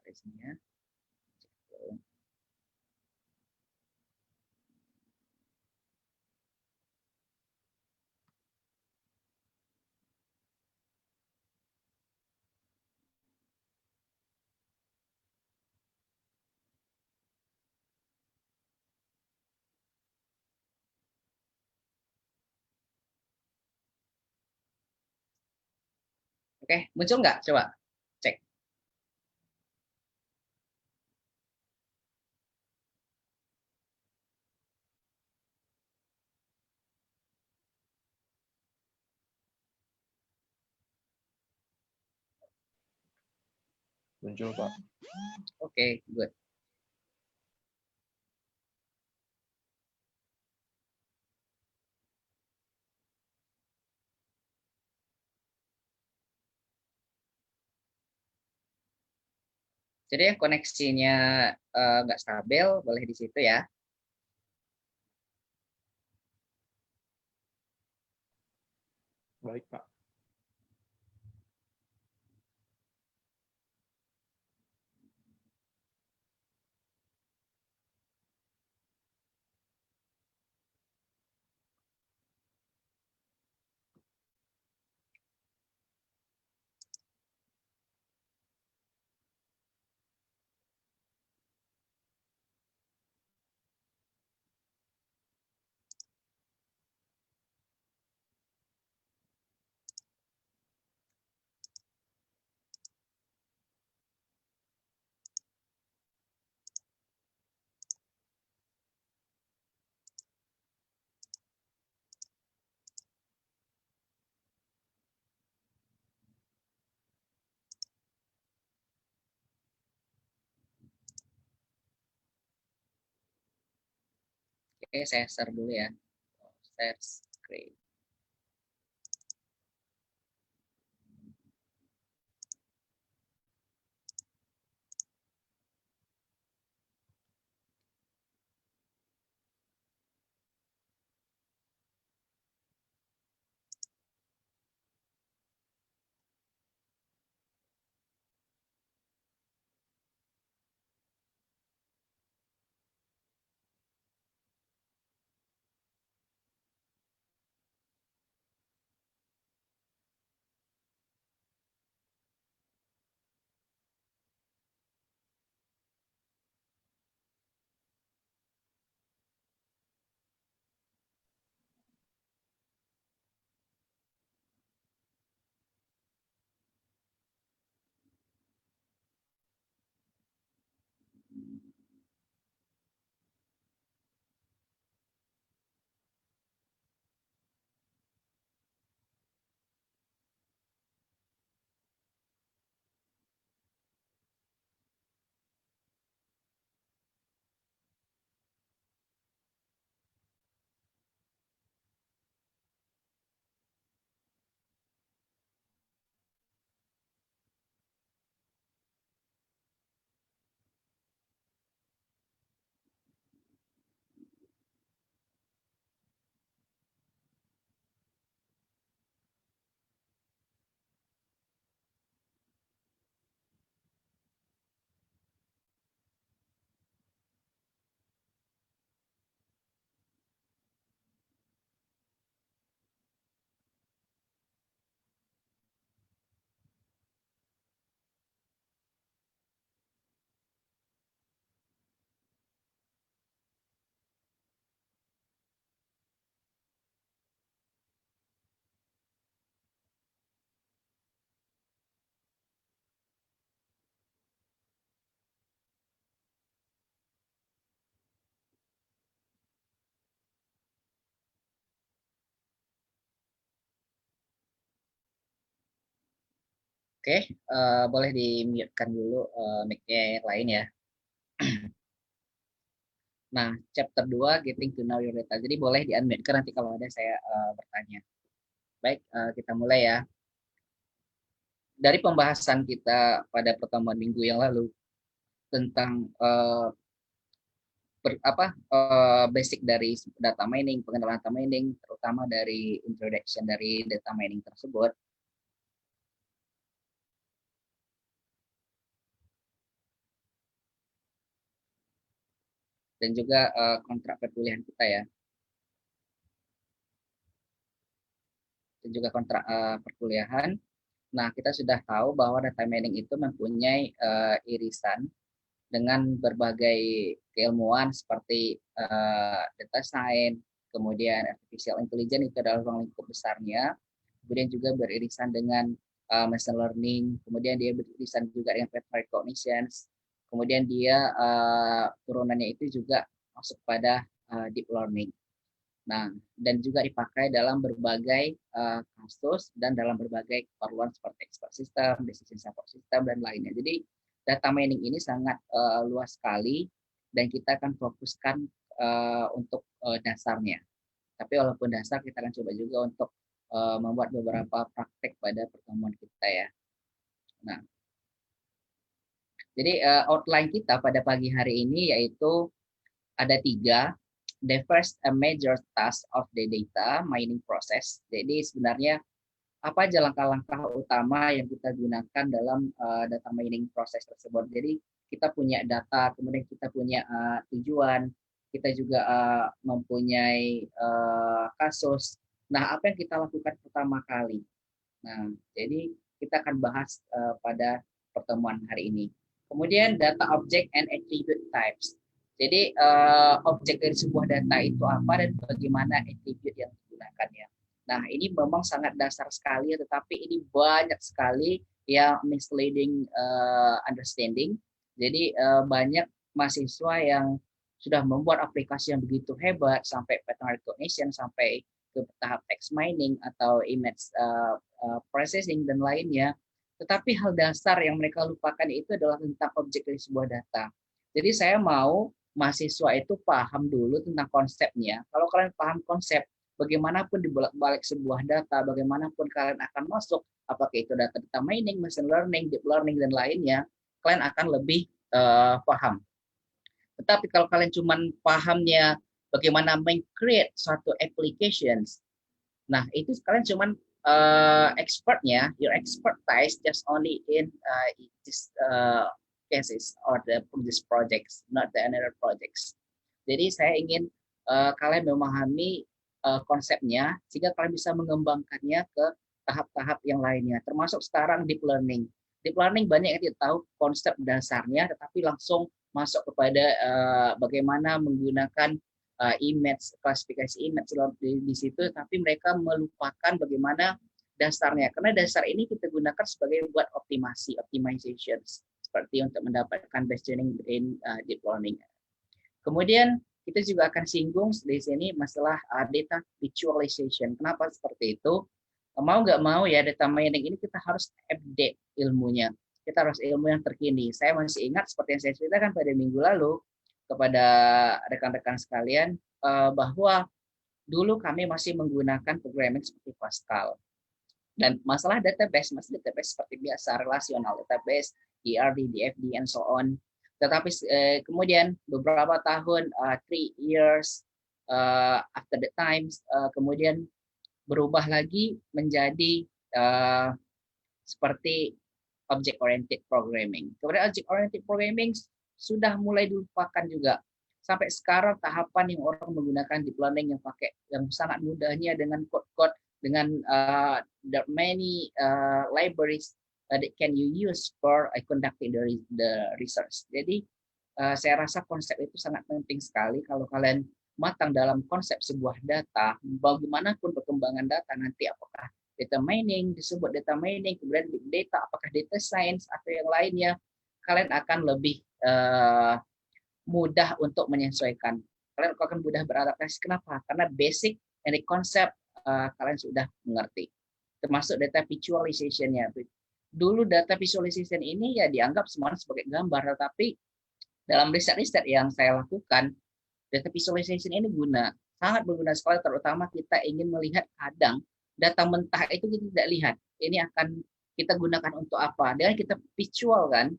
di sini ya. Oke, muncul nggak? Coba cek. Muncul, Pak. Oke, good. Jadi yang koneksinya nggak stabil, boleh di situ ya. Baik, Pak. Oke, saya share dulu ya. Share screen. Oke, boleh di-mute-kan dulu mic-nya yang lain ya. Nah, chapter 2, Getting to Know Your Data. Jadi boleh di-unmute nanti kalau ada saya bertanya. Baik, kita mulai ya. Dari pembahasan kita pada pertemuan minggu yang lalu tentang basic dari data mining, pengenalan data mining, terutama dari introduction dari data mining tersebut. dan juga kontrak perkuliahan kita ya, dan juga kontrak perkuliahan. Nah, kita sudah tahu bahwa data mining itu mempunyai irisan dengan berbagai keilmuan seperti data science, kemudian artificial intelligence itu adalah ruang lingkup besarnya, kemudian juga beririsan dengan machine learning, kemudian dia beririsan juga dengan pattern recognition, kemudian dia turunannya itu juga masuk pada deep learning. Nah, dan juga dipakai dalam berbagai kasus dan dalam berbagai keperluan seperti expert system, decision support system, dan lainnya. Jadi, data mining ini sangat luas sekali dan kita akan fokuskan untuk dasarnya. Tapi walaupun dasar, kita akan coba juga untuk membuat beberapa praktek pada pertemuan kita ya. Nah, jadi outline kita pada pagi hari ini yaitu ada 3. The first a major task of the data mining process. Jadi sebenarnya apa aja langkah-langkah utama yang kita gunakan dalam data mining proses tersebut. Jadi kita punya data, kemudian kita punya tujuan, kita juga mempunyai kasus. Nah, apa yang kita lakukan pertama kali? Nah, jadi kita akan bahas pada pertemuan hari ini. Kemudian data object and attribute types. Jadi objek dari sebuah data itu apa dan bagaimana attribute yang digunakannya. Nah, ini memang sangat dasar sekali, tetapi ini banyak sekali yang misleading understanding. Jadi banyak mahasiswa yang sudah membuat aplikasi yang begitu hebat sampai pattern recognition, sampai ke tahap text mining atau image processing dan lainnya. Tetapi hal dasar yang mereka lupakan itu adalah tentang objek dari sebuah data. Jadi saya mau mahasiswa itu paham dulu tentang konsepnya. Kalau kalian paham konsep, bagaimanapun di balik sebuah data, bagaimanapun kalian akan masuk, apakah itu data mining, machine learning, deep learning, dan lainnya, kalian akan lebih paham. Tetapi kalau kalian cuma pahamnya bagaimana meng-create suatu applications, nah itu kalian cuma expertnya, your expertise just only in this cases or this projects, not the another projects. Jadi saya ingin kalian memahami konsepnya sehingga kalian bisa mengembangkannya ke tahap-tahap yang lainnya. Termasuk sekarang deep learning. Deep learning banyak yang tidak tahu konsep dasarnya, tetapi langsung masuk kepada bagaimana menggunakan image, klasifikasi image di situ, tapi mereka melupakan bagaimana dasarnya. Karena dasar ini kita gunakan sebagai buat optimization, seperti untuk mendapatkan best training in deep learning. Kemudian kita juga akan singgung di sini masalah data visualization. Kenapa seperti itu? Mau nggak mau ya, data mining ini kita harus update ilmunya. Kita harus ilmu yang terkini. Saya masih ingat seperti yang saya ceritakan pada minggu lalu kepada rekan-rekan sekalian bahwa dulu kami masih menggunakan programming seperti Pascal. Dan masalah database, masih database seperti biasa, relational database, ERD, DFD, and so on. Tetapi kemudian beberapa tahun, 3 years after the times, kemudian berubah lagi menjadi seperti object-oriented programming. Kemudian object-oriented programming sudah mulai dilupakan juga. Sampai sekarang tahapan yang orang menggunakan deep learning yang sangat mudahnya dengan code-code, dengan there are many libraries that can you use for conducting the research. Jadi saya rasa konsep itu sangat penting sekali. Kalau kalian matang dalam konsep sebuah data, bagaimanapun perkembangan data nanti, apakah data mining, disebut data mining, kemudian big data, apakah data science atau yang lainnya, kalian akan lebih mudah untuk menyesuaikan. Kalian akan mudah beradaptasi. Kenapa? Karena basic and konsep kalian sudah mengerti. Termasuk data visualization-nya. Dulu data visualization ini ya dianggap semuanya sebagai gambar, tetapi dalam riset-riset yang saya lakukan, data visualization ini sangat berguna sekali, terutama kita ingin melihat kadang data mentah itu kita tidak lihat. Ini akan kita gunakan untuk apa? Dengan kita visualkan,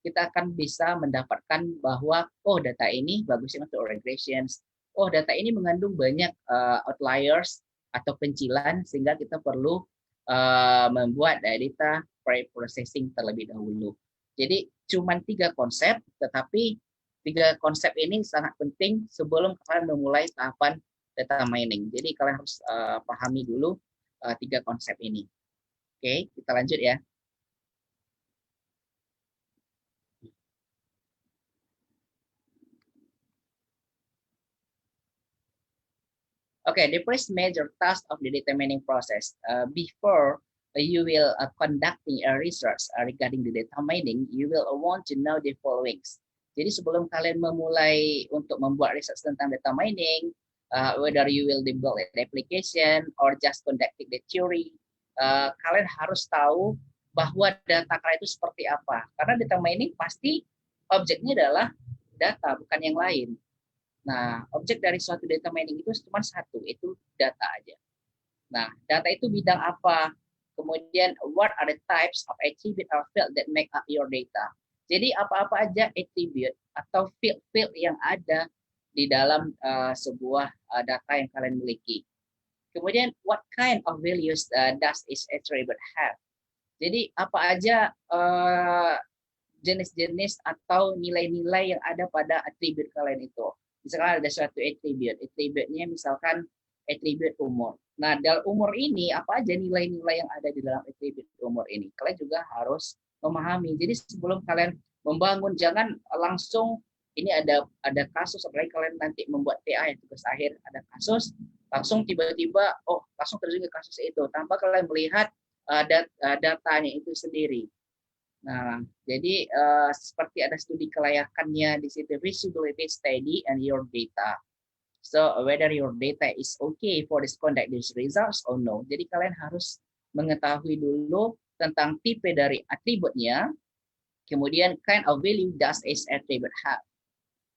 kita akan bisa mendapatkan bahwa data ini bagusnya untuk regressions. Data ini mengandung banyak outliers atau pencilan sehingga kita perlu membuat data pre-processing terlebih dahulu. Jadi cuma 3 konsep, tetapi tiga konsep ini sangat penting sebelum kalian memulai tahapan data mining. Jadi kalian harus pahami dulu tiga konsep ini. Oke, kita lanjut ya. Okay, the first major task of the data mining process before you will conducting a research regarding the data mining, you will want to know the following. Jadi sebelum kalian memulai untuk membuat research tentang data mining, whether you will build an application or just conducting the theory, kalian harus tahu bahwa data kalian itu seperti apa. Karena data mining pasti objeknya adalah data, bukan yang lain. Nah, objek dari suatu data mining itu cuma satu, itu data aja. Nah, data itu bidang apa? Kemudian, what are the types of attribute or field that make up your data? Jadi, apa-apa aja attribute atau field yang ada di dalam sebuah data yang kalian miliki. Kemudian, what kind of values does each attribute have? Jadi, apa aja jenis-jenis atau nilai-nilai yang ada pada atribut kalian itu. Misalkan ada suatu atributnya misalkan atribut umur. Nah, dalam umur ini apa aja nilai-nilai yang ada di dalam atribut umur ini? Kalian juga harus memahami. Jadi sebelum kalian membangun, jangan langsung ini ada kasus, apalagi kalian nanti membuat TA yang tugas akhir ada kasus, langsung tiba-tiba langsung terjun ke kasus itu tanpa kalian melihat datanya itu sendiri. Nah, jadi seperti ada studi kelayakannya di situ, feasibility study and your data. So whether your data is okay for this conduct these results or no. Jadi kalian harus mengetahui dulu tentang tipe dari atributnya, kemudian kind of value does each attribute have.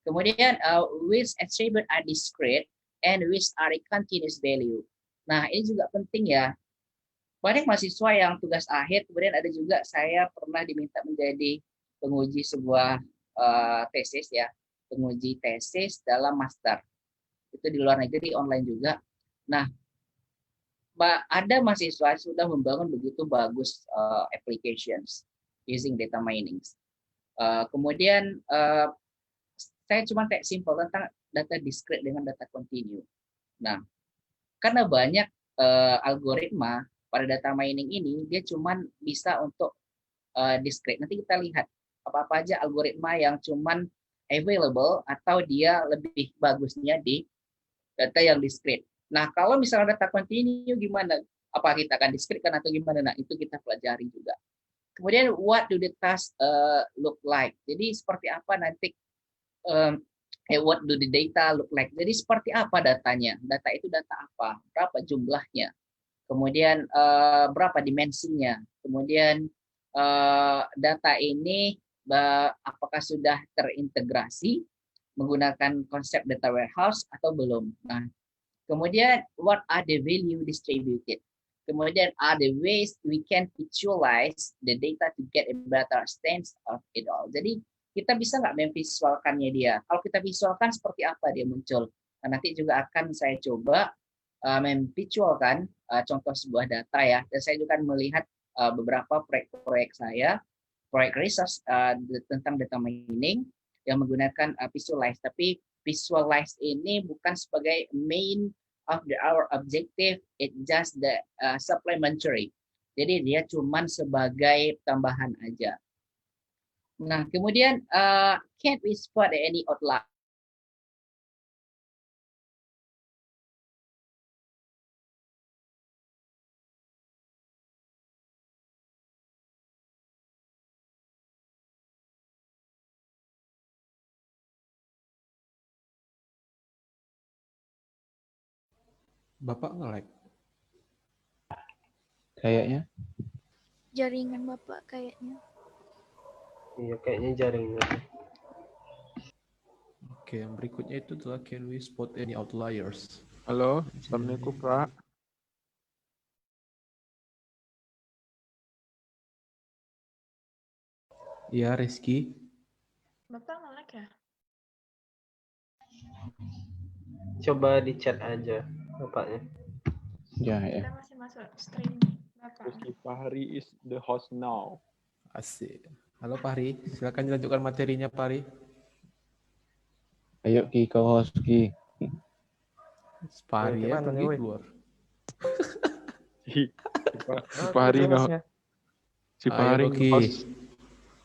Kemudian which attribute are discrete and which are continuous value. Nah, ini juga penting ya. Banyak mahasiswa yang tugas akhir, kemudian ada juga saya pernah diminta menjadi penguji sebuah tesis ya, penguji tesis dalam master. Itu di luar negeri, online juga. Nah, ada mahasiswa sudah membangun begitu bagus applications using data mining. Kemudian saya cuma kayak simple tentang data discrete dengan data continue. Nah, karena banyak algoritma pada data mining ini, dia cuma bisa untuk discrete. Nanti kita lihat apa-apa aja algoritma yang cuma available atau dia lebih bagusnya di data yang discrete. Nah, kalau misalnya data continue gimana? Apa kita akan discrete atau gimana? Nah, itu kita pelajari juga. Kemudian, what do the task look like? Jadi, seperti apa nanti what do the data look like? Jadi, seperti apa datanya? Data itu data apa? Berapa jumlahnya? Kemudian berapa dimensinya, kemudian data ini apakah sudah terintegrasi menggunakan konsep data warehouse atau belum. Nah, kemudian what are the value distributed, kemudian are the ways we can visualize the data to get a better sense of it all. Jadi kita bisa nggak memvisualkannya dia? Kalau kita visualkan seperti apa dia muncul? Nah, nanti juga akan saya coba memvisualkan contoh sebuah data ya, dan saya juga melihat beberapa proyek saya, proyek research tentang data mining yang menggunakan visualize. Tapi visualize ini bukan sebagai main of our objective, it just the supplementary. Jadi dia cuma sebagai tambahan aja. Nah, kemudian can we spot any outlier? Bapak nge-lag. Kayaknya. Jaringan Bapak kayaknya. Iya, kayaknya jaringan. Oke, yang berikutnya itu adalah can we spot any outliers? Halo, Assalamualaikum Pak. Iya, Rizky. Bapak nge-lag ya? Coba di chat aja bapaknya. Ya, ya. Kita masih masuk stream Bapak. Rizky Fahri is the host now. Asik. Halo Pak Hari, silakan dilanjutkan materinya Pak Hari. Ayo Ki, kau host Ki. Pari ya Gimana nih, pergi woi? keluar. Si Pari Aku no, hostnya. si Ayo Pari Ki. host.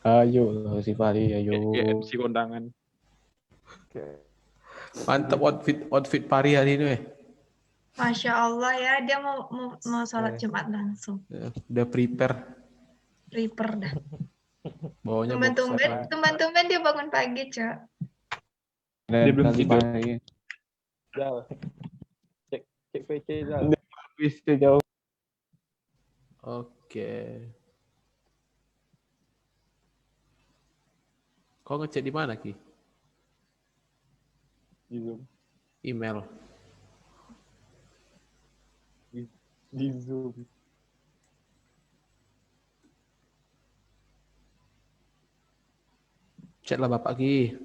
Ayo si Pari, ayo. Kayak MC kondangan. Oke. Mantap outfit Pari hari ini. Masya Allah ya, dia mau sholat Oke. Jumat langsung. Udah prepare. Prepare dah. Bawanya boxer. Tumben dia bangun pagi, Cak. Dia belum Si tidur. Pari. Jal. Cek PC Jal. Habis dia jauh. Oke. Kau ngecek di mana Ki? Di Zoom. Email. Di Zoom. Chat lah Bapak Ki.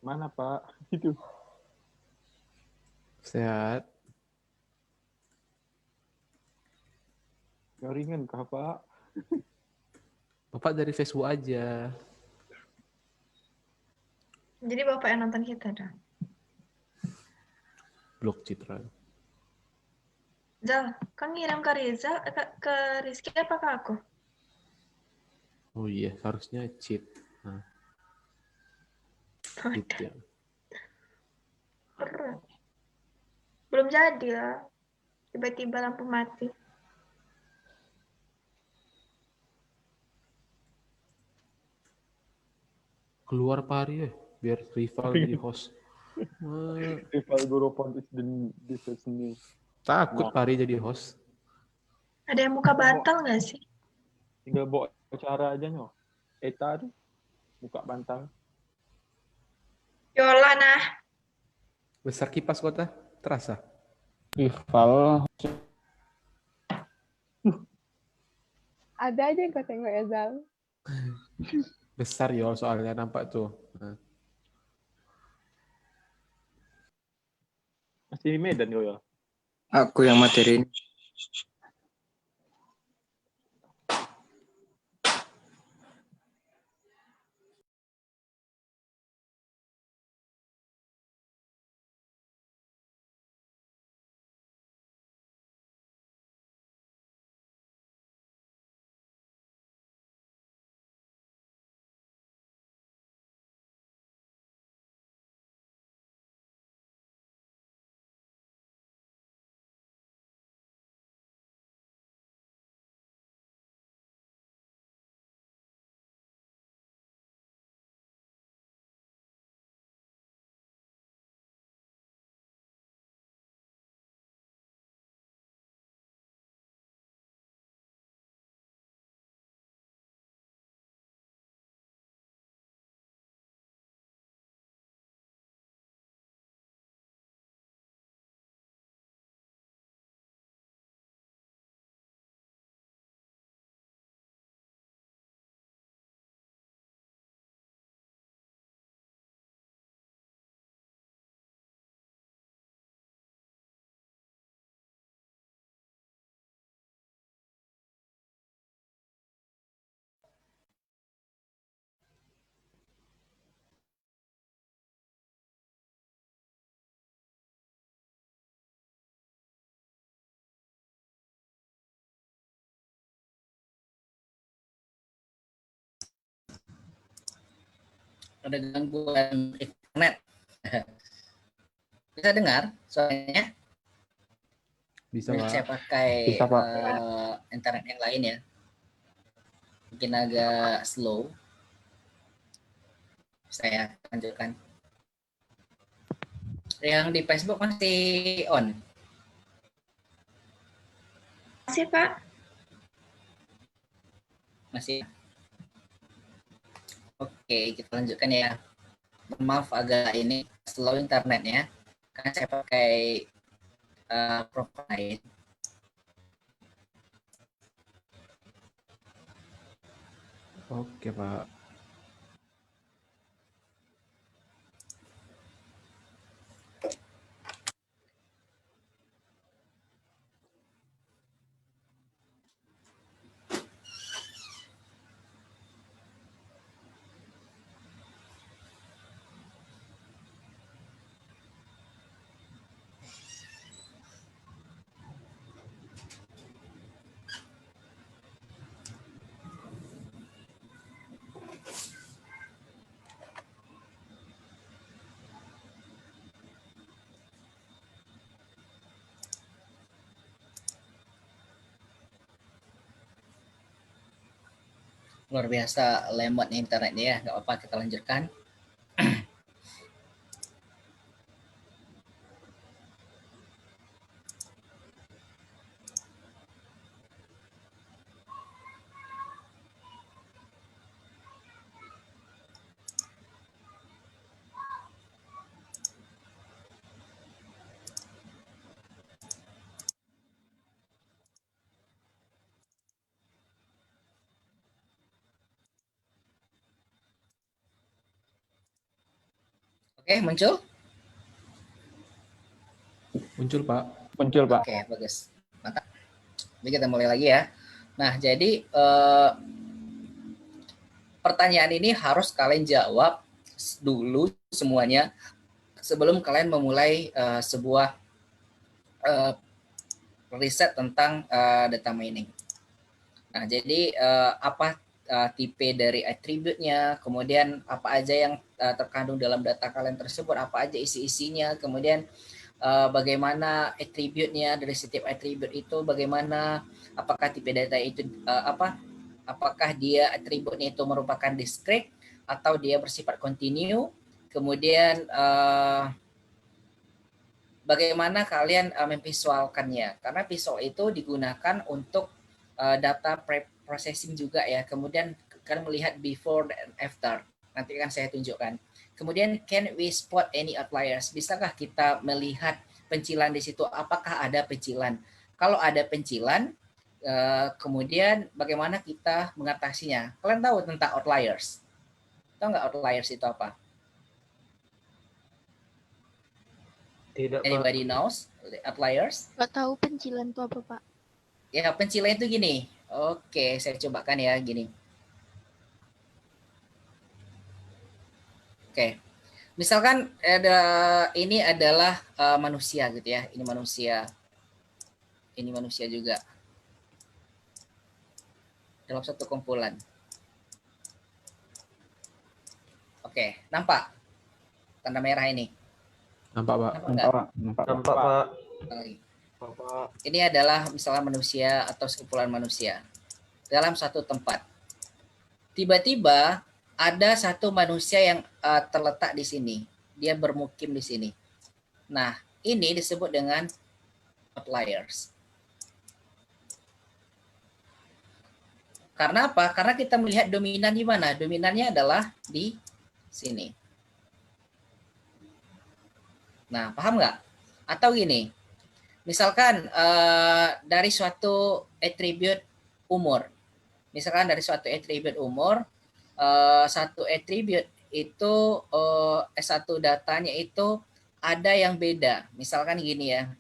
Mana Pak? Itu. Sehat. Jaringan kah Pak? Bapak dari Facebook aja. Jadi Bapak yang nonton kita dah. Blok Citra. Zal, kan ngirim ke Rizal, ke Rizky apa ke aku? Oh iya, harusnya cheat. Nah, cheat ya. Keren. Belum jadi lah. Tiba-tiba lampu mati. Keluar Pari ya, biar rival jadi host. Rival Goropon is the sesame. Takut Nah. Pari jadi host. Ada yang muka bantal nggak sih? Tinggal bawa cara aja nyo. Eta tuh. Buka bantal. Yola nah. Besar kipas kota, terasa. Rival. Ada aja yang kau tengok ya, Zal. Besar ya soalnya nampak tuh. Nah. Masih di Medan yo ya. Aku yang materiin. Ada gangguan internet. Bisa dengar suaranya? Bisa Ini Pak. saya pakai Bisa, Pak. internet yang lain ya. Mungkin agak slow. Saya lanjutkan. Yang di Facebook masih on. Masih, Pak. Masih. Oke, kita lanjutkan ya. Maaf agak ini slow internetnya karena saya pakai profile lain. Oke Pak. Luar biasa lemot internetnya ya, nggak apa-apa kita lanjutkan. Oke, muncul? Muncul, Pak. Muncul, Pak. Oke, bagus. Mantap. Jadi kita mulai lagi ya. Nah, jadi pertanyaan ini harus kalian jawab dulu semuanya sebelum kalian memulai sebuah riset tentang data mining. Nah, jadi apa tipe dari atributnya, kemudian apa aja yang terkandung dalam data kalian tersebut, apa aja isi-isinya, kemudian bagaimana atributnya dari setiap atribut itu, bagaimana apakah tipe data itu apakah dia atributnya itu merupakan discrete atau dia bersifat continue, kemudian bagaimana kalian memvisualkannya, karena visual itu digunakan untuk data processing juga ya. Kemudian kalian melihat before dan after, nanti akan saya tunjukkan. Kemudian can we spot any outliers, bisakah kita melihat pencilan di situ, apakah ada pencilan, kalau ada pencilan kemudian bagaimana kita mengatasinya. Kalian tahu tentang outliers? Tahu nggak outliers itu apa? Tidak, Pak. Anybody knows outliers? Nggak tahu pencilan itu apa, Pak? Ya, pencilan itu gini. Oke, saya cobakan ya gini. Oke. Misalkan ini adalah manusia gitu ya. Ini manusia. Ini manusia juga. Dalam satu kumpulan. Oke, nampak tanda merah ini? Nampak, Pak. Nampak, Pak. Bapak. Ini adalah misalnya manusia atau sekumpulan manusia dalam satu tempat. Tiba-tiba ada satu manusia yang terletak di sini. Dia bermukim di sini. Nah, ini disebut dengan outliers. Karena apa? Karena kita melihat dominan di mana? Dominannya adalah di sini. Nah, paham nggak? Atau gini, misalkan dari suatu atribut umur. Misalkan dari suatu atribut umur, satu atribut itu, satu datanya itu ada yang beda. Misalkan gini ya,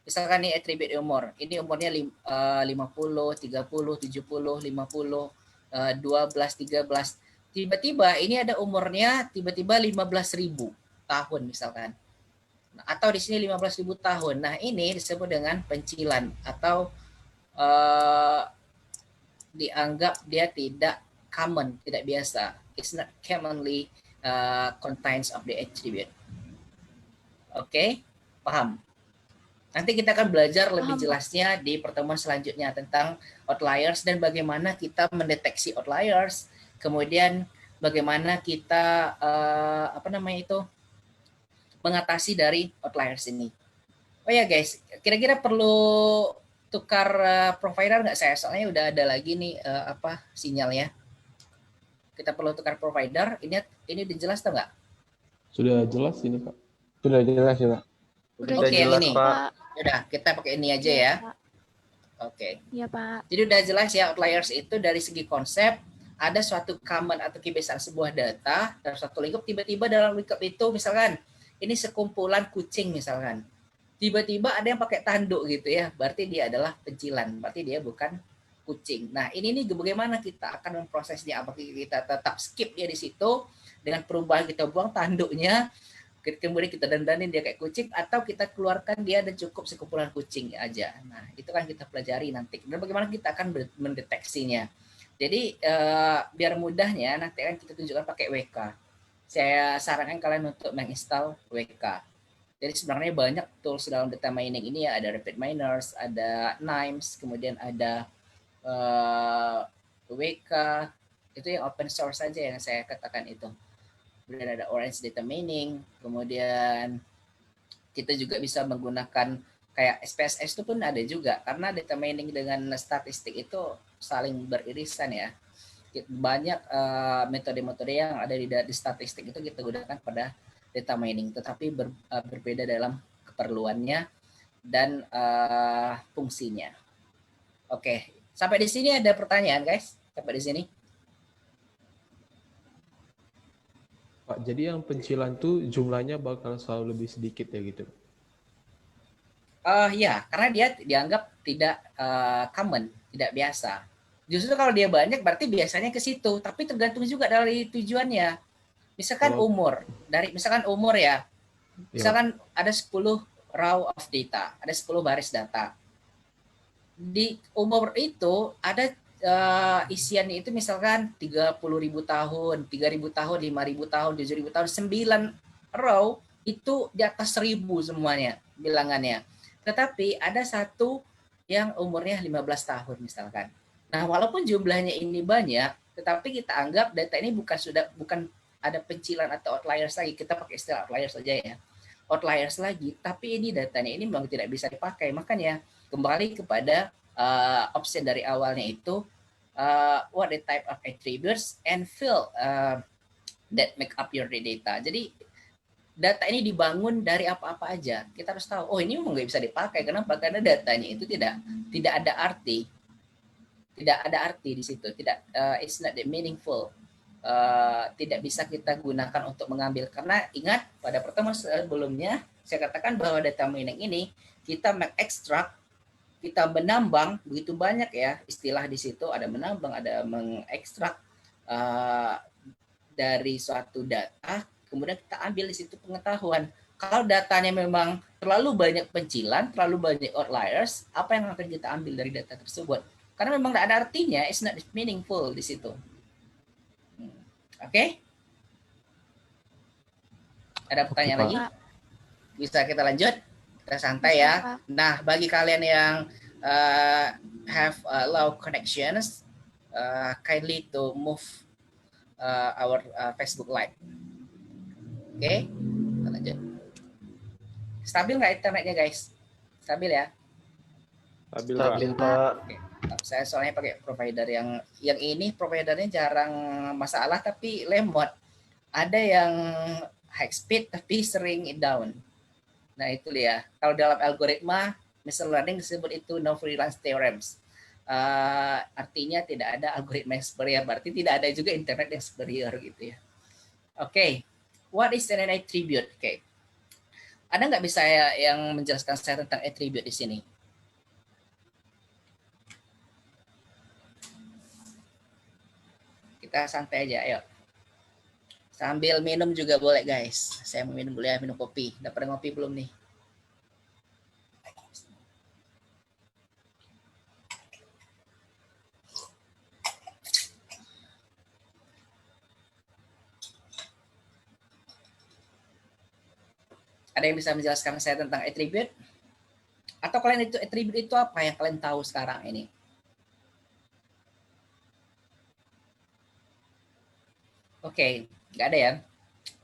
misalkan ini atribut umur. Ini umurnya 50, 30, 70, 50, 12, 13. Tiba-tiba ini ada umurnya tiba-tiba 15.000 tahun misalkan. Atau di sini 15.000 tahun. Nah, ini disebut dengan pencilan atau dianggap dia tidak common, tidak biasa. It's not commonly contains of the attribute. Oke, paham? Nanti kita akan belajar lebih jelasnya di pertemuan selanjutnya tentang outliers dan bagaimana kita mendeteksi outliers, kemudian bagaimana kita mengatasi dari outliers ini. Oh ya guys, kira-kira perlu tukar provider nggak saya? Soalnya udah ada lagi nih sinyalnya. Kita perlu tukar provider. Ini udah jelas atau nggak? Sudah jelas ini, Pak. Sudah jelas ya, Pak. Udah Oke, jelas, ini. Pak. Udah, kita pakai ini aja ya. Oke. Iya, Pak. Jadi udah jelas ya, outliers itu dari segi konsep ada suatu common atau kebiasaan sebuah data dalam satu lingkup. Tiba-tiba dalam lingkup itu misalkan ini sekumpulan kucing misalkan. Tiba-tiba ada yang pakai tanduk gitu ya, berarti dia adalah pencilan, berarti dia bukan kucing. Nah, ini nih bagaimana kita akan memprosesnya, apakah kita tetap skip dia di situ dengan perubahan kita buang tanduknya, kemudian kita dandanin dia kayak kucing, atau kita keluarkan dia dan cukup sekumpulan kucing aja. Nah, itu kan kita pelajari nanti. Dan bagaimana kita akan mendeteksinya. Jadi biar mudahnya nanti akan kita tunjukkan pakai WK. Saya sarankan kalian untuk menginstal WK. Jadi sebenarnya banyak tools dalam data mining ini ya, ada RapidMiners, ada NIMES, kemudian ada WK, Itu yang open source saja yang saya katakan itu. Kemudian ada orange data mining, kemudian kita juga bisa menggunakan kayak SPSS itu pun ada juga, karena data mining dengan statistik itu saling beririsan ya. Banyak metode-metode yang ada di statistik itu kita gunakan pada data mining, tetapi berbeda dalam keperluannya dan fungsinya. Oke, sampai di sini ada pertanyaan guys? Sampai di sini? Pak, jadi yang pencilan tuh jumlahnya bakal selalu lebih sedikit ya gitu? Ya, karena dia dianggap tidak common, tidak biasa. Justru kalau dia banyak berarti biasanya ke situ, tapi tergantung juga dari tujuannya. Misalkan umur, misalkan umur ya. Misalkan ada 10 row of data, ada 10 baris data. Di umur itu ada isiannya itu misalkan 30.000 tahun, 3.000 tahun, 5.000 tahun, 7.000 tahun, 9 row itu di atas 1.000 semuanya bilangannya. Tetapi ada satu yang umurnya 15 tahun misalkan. Nah, walaupun jumlahnya ini banyak, tetapi kita anggap data ini bukan ada pencilan atau outliers lagi. Kita pakai istilah outliers saja ya. Outliers lagi, tapi ini datanya ini memang tidak bisa dipakai. Makanya kembali kepada option dari awalnya itu what the type of attributes and field that make up your data. Jadi data ini dibangun dari apa-apa aja. Kita harus tahu, oh ini memang nggak bisa dipakai. Kenapa? Karena datanya itu tidak ada arti. Tidak ada arti di situ. It's not that meaningful. Tidak bisa kita gunakan untuk mengambil. Karena ingat, pada pertemuan sebelumnya, saya katakan bahwa data mining ini, kita mengekstrak, kita menambang, begitu banyak ya istilah di situ, ada menambang, ada mengekstrak dari suatu data, kemudian kita ambil di situ pengetahuan. Kalau datanya memang terlalu banyak pencilan, terlalu banyak outliers, apa yang akan kita ambil dari data tersebut? Karena memang tidak ada artinya, it's not meaningful di situ. Oke? Ada pertanyaan lagi? Bisa kita lanjut? Kita santai ya. Nah, bagi kalian yang have low connections, kindly to move our Facebook Live. Oke, kita lanjut. Stabil nggak internetnya guys? Stabil ya? Stabil Pak. Oke. Saya soalnya pakai provider yang ini providernya jarang masalah tapi lemot. Ada yang high speed tapi sering down. Nah itu dia. Kalau dalam algoritma machine learning disebut itu no freelance theorems. Artinya tidak ada algoritma yang superior, berarti tidak ada juga internet yang superior gitu ya. Oke. What is an attribute? Oke. Ada nggak bisa yang menjelaskan saya tentang attribute di sini? Kita santai aja, ayo. Sambil minum juga boleh guys. Saya mau minum dulu ya, minum kopi. Udah pada ngopi belum nih? Ada yang bisa menjelaskan saya tentang attribute? Atau kalian itu attribute itu apa yang kalian tahu sekarang ini? Oke, nggak ada ya.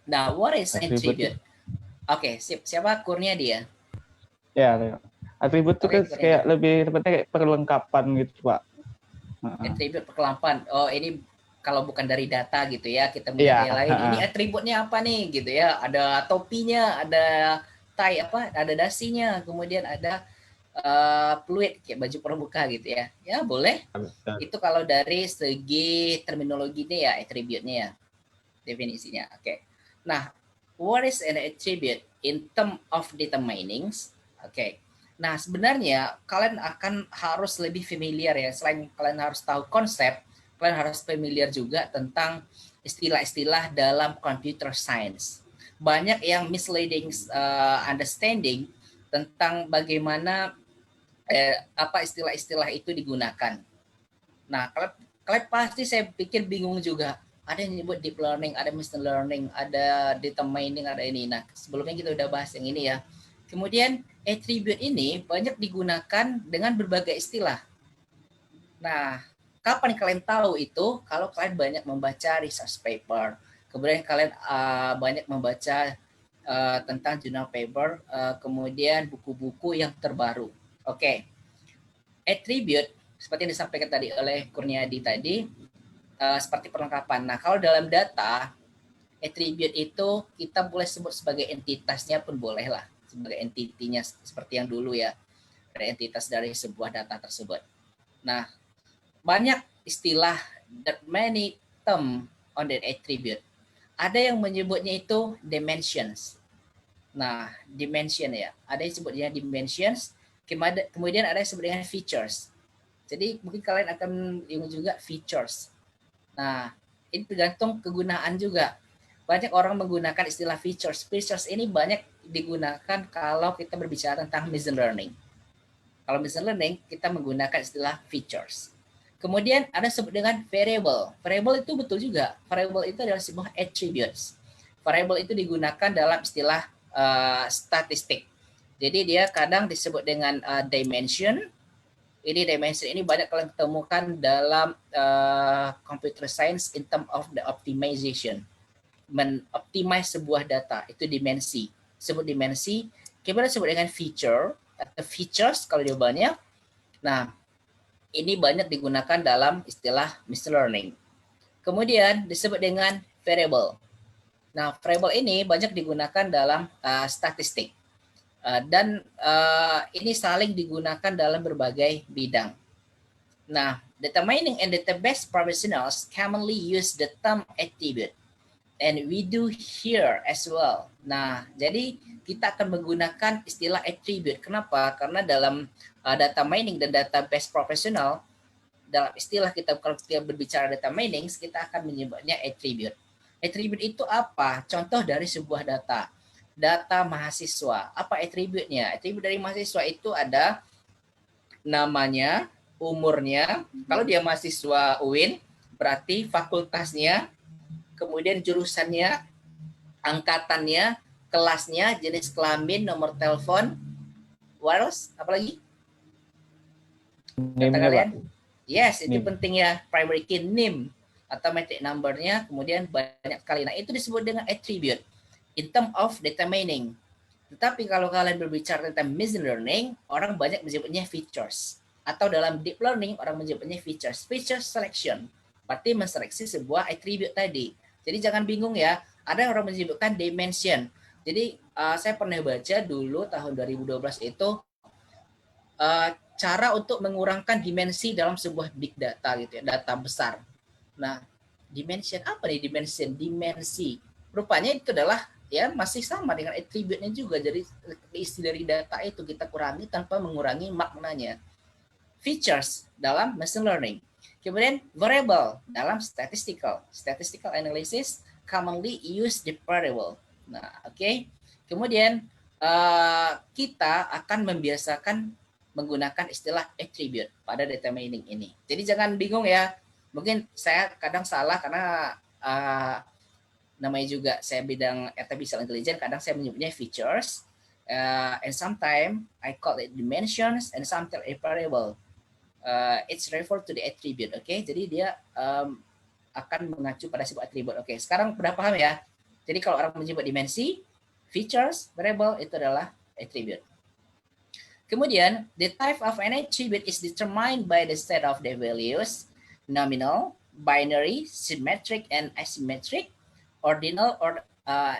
Nah, what is attribute? Oke, siapa Kurnia dia? Ya, atribut itu kan kayak lebih tepatnya kayak perlengkapan gitu Pak. Atribut perlengkapan. Oh, ini kalau bukan dari data gitu ya, kita menilai ini atributnya apa nih gitu ya. Ada topinya, ada tie apa, ada dasinya, kemudian ada fluid kayak baju pramuka gitu ya. Ya, boleh. Itu kalau dari segi terminologinya ya, attribute-nya ya. Definisinya. Oke. Nah, what is an attribute in term of data mining? Oke. Nah, sebenarnya kalian akan harus lebih familiar ya. Selain kalian harus tahu konsep, kalian harus familiar juga tentang istilah-istilah dalam computer science. Banyak yang misleading understanding tentang bagaimana apa istilah-istilah itu digunakan. Nah, kalian pasti saya pikir bingung juga. Ada yang nyebut deep learning, ada machine learning, ada data mining, ada ini. Nah, sebelumnya kita udah bahas yang ini ya. Kemudian attribute ini banyak digunakan dengan berbagai istilah. Nah, Kapan kalian tahu itu? Kalau kalian banyak membaca research paper, kemudian kalian banyak membaca tentang jurnal paper, kemudian buku-buku yang terbaru. Oke. Attribute seperti yang disampaikan tadi oleh Kurniadi tadi, seperti perlengkapan. Nah, kalau dalam data, attribute itu kita boleh sebut sebagai entitasnya pun boleh lah, sebagai entitinya seperti yang dulu ya, ada entitas dari sebuah data tersebut. Nah, banyak istilah, that many term on that attribute. Ada yang menyebutnya itu dimensions. Nah, dimension ya, ada yang sebutnya dimensions, kemudian ada yang sebut dengan features. Jadi mungkin kalian akan bingung juga features. Nah, ini tergantung kegunaan juga. Banyak orang menggunakan istilah features. Features ini banyak digunakan kalau kita berbicara tentang machine learning. Kalau machine learning, kita menggunakan istilah features. Kemudian ada sebut dengan variable. Variable itu betul juga. Variable itu adalah sebuah attributes. Variable itu digunakan dalam istilah statistik. Jadi dia kadang disebut dengan dimension. Ini dimension ini banyak kalian temukan dalam computer science in term of the optimization. Mengoptimize sebuah data, itu dimensi. Sebut dimensi. Kemudian disebut dengan feature atau features kalau dia banyak. Nah, ini banyak digunakan dalam istilah machine learning. Kemudian disebut dengan variable. Nah, variable ini banyak digunakan dalam statistik. Dan ini saling digunakan dalam berbagai bidang. Nah, data mining and database professionals commonly use the term attribute. And we do here as well. Nah, jadi kita akan menggunakan istilah attribute. Kenapa? Karena dalam data mining dan database profesional, dalam istilah kita kalau kita berbicara data mining, kita akan menyebutnya attribute. Attribute itu apa? Contoh dari sebuah data. Data mahasiswa. Apa attribute-nya? Attribute dari mahasiswa itu ada namanya, umurnya. Kalau dia mahasiswa UIN, berarti fakultasnya, kemudian jurusannya, angkatannya, kelasnya, jenis kelamin, nomor telepon, what else? Apalagi? Kata kalian? Yes, itu penting ya. Primary key name atau metric number-nya, kemudian banyak sekali. Nah, itu disebut dengan attribute in term of data mining. Tetapi kalau kalian berbicara tentang machine learning, orang banyak menyebutnya features. Atau dalam deep learning, orang menyebutnya features. Feature selection, berarti menseleksi sebuah attribute tadi. Jadi jangan bingung ya, ada orang menyebutkan dimension. Jadi saya pernah baca dulu tahun 2012 itu cara untuk mengurangkan dimensi dalam sebuah big data gitu ya, data besar. Nah, dimension apa nih dimension? Dimensi. Rupanya itu adalah ya masih sama dengan attribute-nya juga. Jadi isi dari data itu kita kurangi tanpa mengurangi maknanya. Features dalam machine learning. Kemudian variable dalam statistical analysis commonly use the variable. Nah, oke. Kemudian kita akan membiasakan menggunakan istilah attribute pada data mining ini. Jadi jangan bingung ya. Mungkin saya kadang salah karena namanya juga saya bidang artificial intelligence, kadang saya menyebutnya features, and sometimes I call it dimensions, and sometimes a variable. It's referred to the attribute, oke? Jadi dia akan mengacu pada sebuah attribute, oke? Sekarang sudah paham ya? Jadi kalau orang menyebut dimensi, features, variable itu adalah attribute. Kemudian, the type of an attribute is determined by the set of the values, nominal, binary, symmetric, and asymmetric, ordinal, or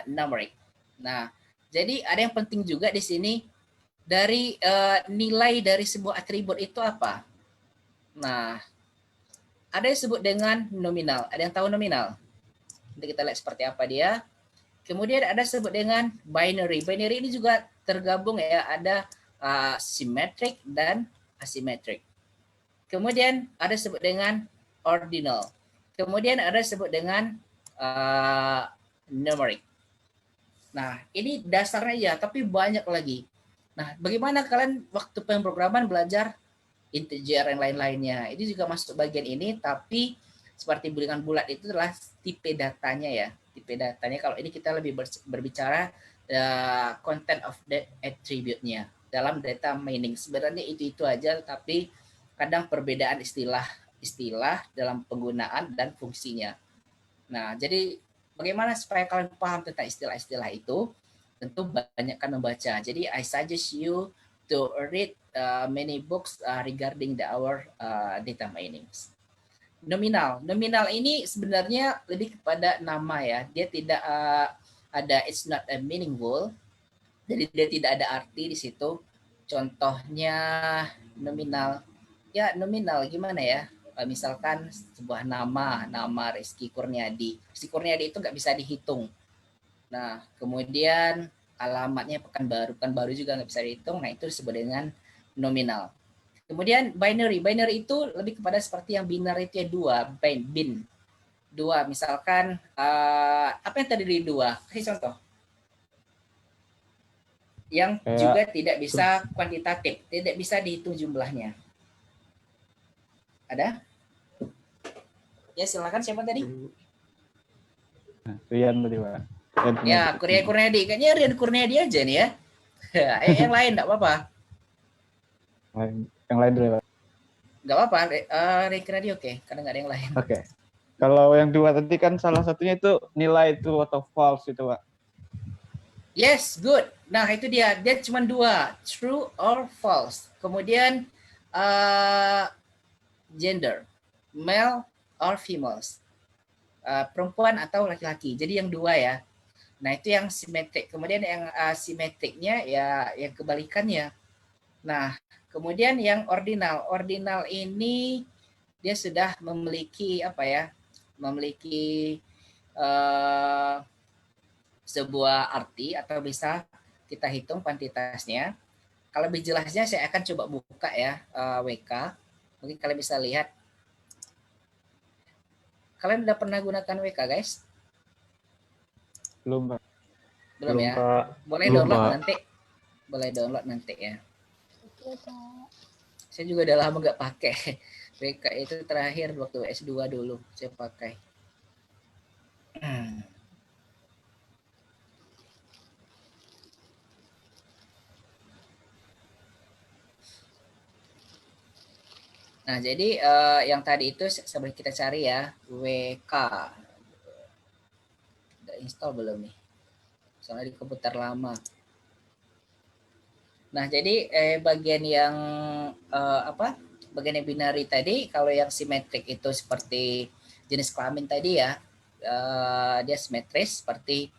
numeric. Nah, jadi ada yang penting juga di sini dari nilai dari sebuah atribut itu apa? Nah, ada yang disebut dengan nominal. Ada yang tahu nominal? Nanti kita lihat seperti apa dia. Kemudian ada disebut dengan binary. Binary ini juga tergabung ya, ada symmetric dan asymmetric. Kemudian ada disebut dengan ordinal. Kemudian ada disebut dengan numeric. Nah, ini dasarnya ya, tapi banyak lagi. Nah, bagaimana kalian waktu pemrograman belajar integer yang lain-lainnya? Ini juga masuk bagian ini, tapi seperti bilangan bulat itu adalah tipe datanya ya. Tipe datanya, kalau ini kita lebih berbicara content of the attribute-nya dalam data mining. Sebenarnya itu aja, tapi kadang perbedaan istilah istilah dalam penggunaan dan fungsinya. Nah, jadi bagaimana supaya kalian paham tentang istilah-istilah itu? Tentu banyakkan membaca. Jadi I suggest you to read many books regarding our data mining. Nominal ini sebenarnya lebih kepada nama ya. Dia tidak it's not a meaningful. Jadi dia tidak ada arti di situ. Contohnya nominal. Ya, nominal gimana ya? Misalkan sebuah nama Rizky Kurniadi. Rizky Kurniadi itu nggak bisa dihitung. Nah, kemudian alamatnya Pekanbaru juga nggak bisa dihitung. Nah, itu disebut dengan nominal. Kemudian binary itu lebih kepada seperti yang binary itu ya dua. Misalkan apa yang terdiri dari dua? Kasih contoh. Yang juga tidak bisa kuantitatif, tidak bisa dihitung jumlahnya. Ada? Ya, silakan siapa tadi? Rian tadi, Pak. Ya, Rian Kurniadi. Kayaknya Rian Kurniadi aja nih ya. Yang lain enggak apa-apa. Yang lain dulu, Pak. Enggak apa-apa. Rian Kurniadi oke, karena enggak ada yang lain. Oke. Kalau yang dua tadi kan salah satunya itu nilai true atau false itu, Pak. Yes, good. Nah, itu dia. Dia cuma dua, true or false. Kemudian gender, male or females. Perempuan atau laki-laki. Jadi yang dua ya. Nah, itu yang simetrik. Kemudian yang asimetriknya ya yang kebalikannya. Nah, kemudian yang ordinal. Ordinal ini dia sudah memiliki apa ya? Memiliki sebuah arti atau bisa kita hitung kuantitasnya. Kalau lebih jelasnya saya akan coba buka ya WK. Mungkin kalian bisa lihat. Kalian udah pernah gunakan WK, guys? Belum, Pak. Belum ya? Pak. Boleh Belum, download Pak. nanti. Boleh download nanti ya. Oke, Pak. Saya juga udah lama nggak pakai. WK itu terakhir waktu S2 dulu saya pakai. Nah, jadi yang tadi itu sambil kita cari ya, WK. Udah install belum nih? Soalnya di komputer lama. Nah, jadi bagian yang bagian yang binary tadi, kalau yang simetrik itu seperti jenis kelamin tadi ya, dia simetris seperti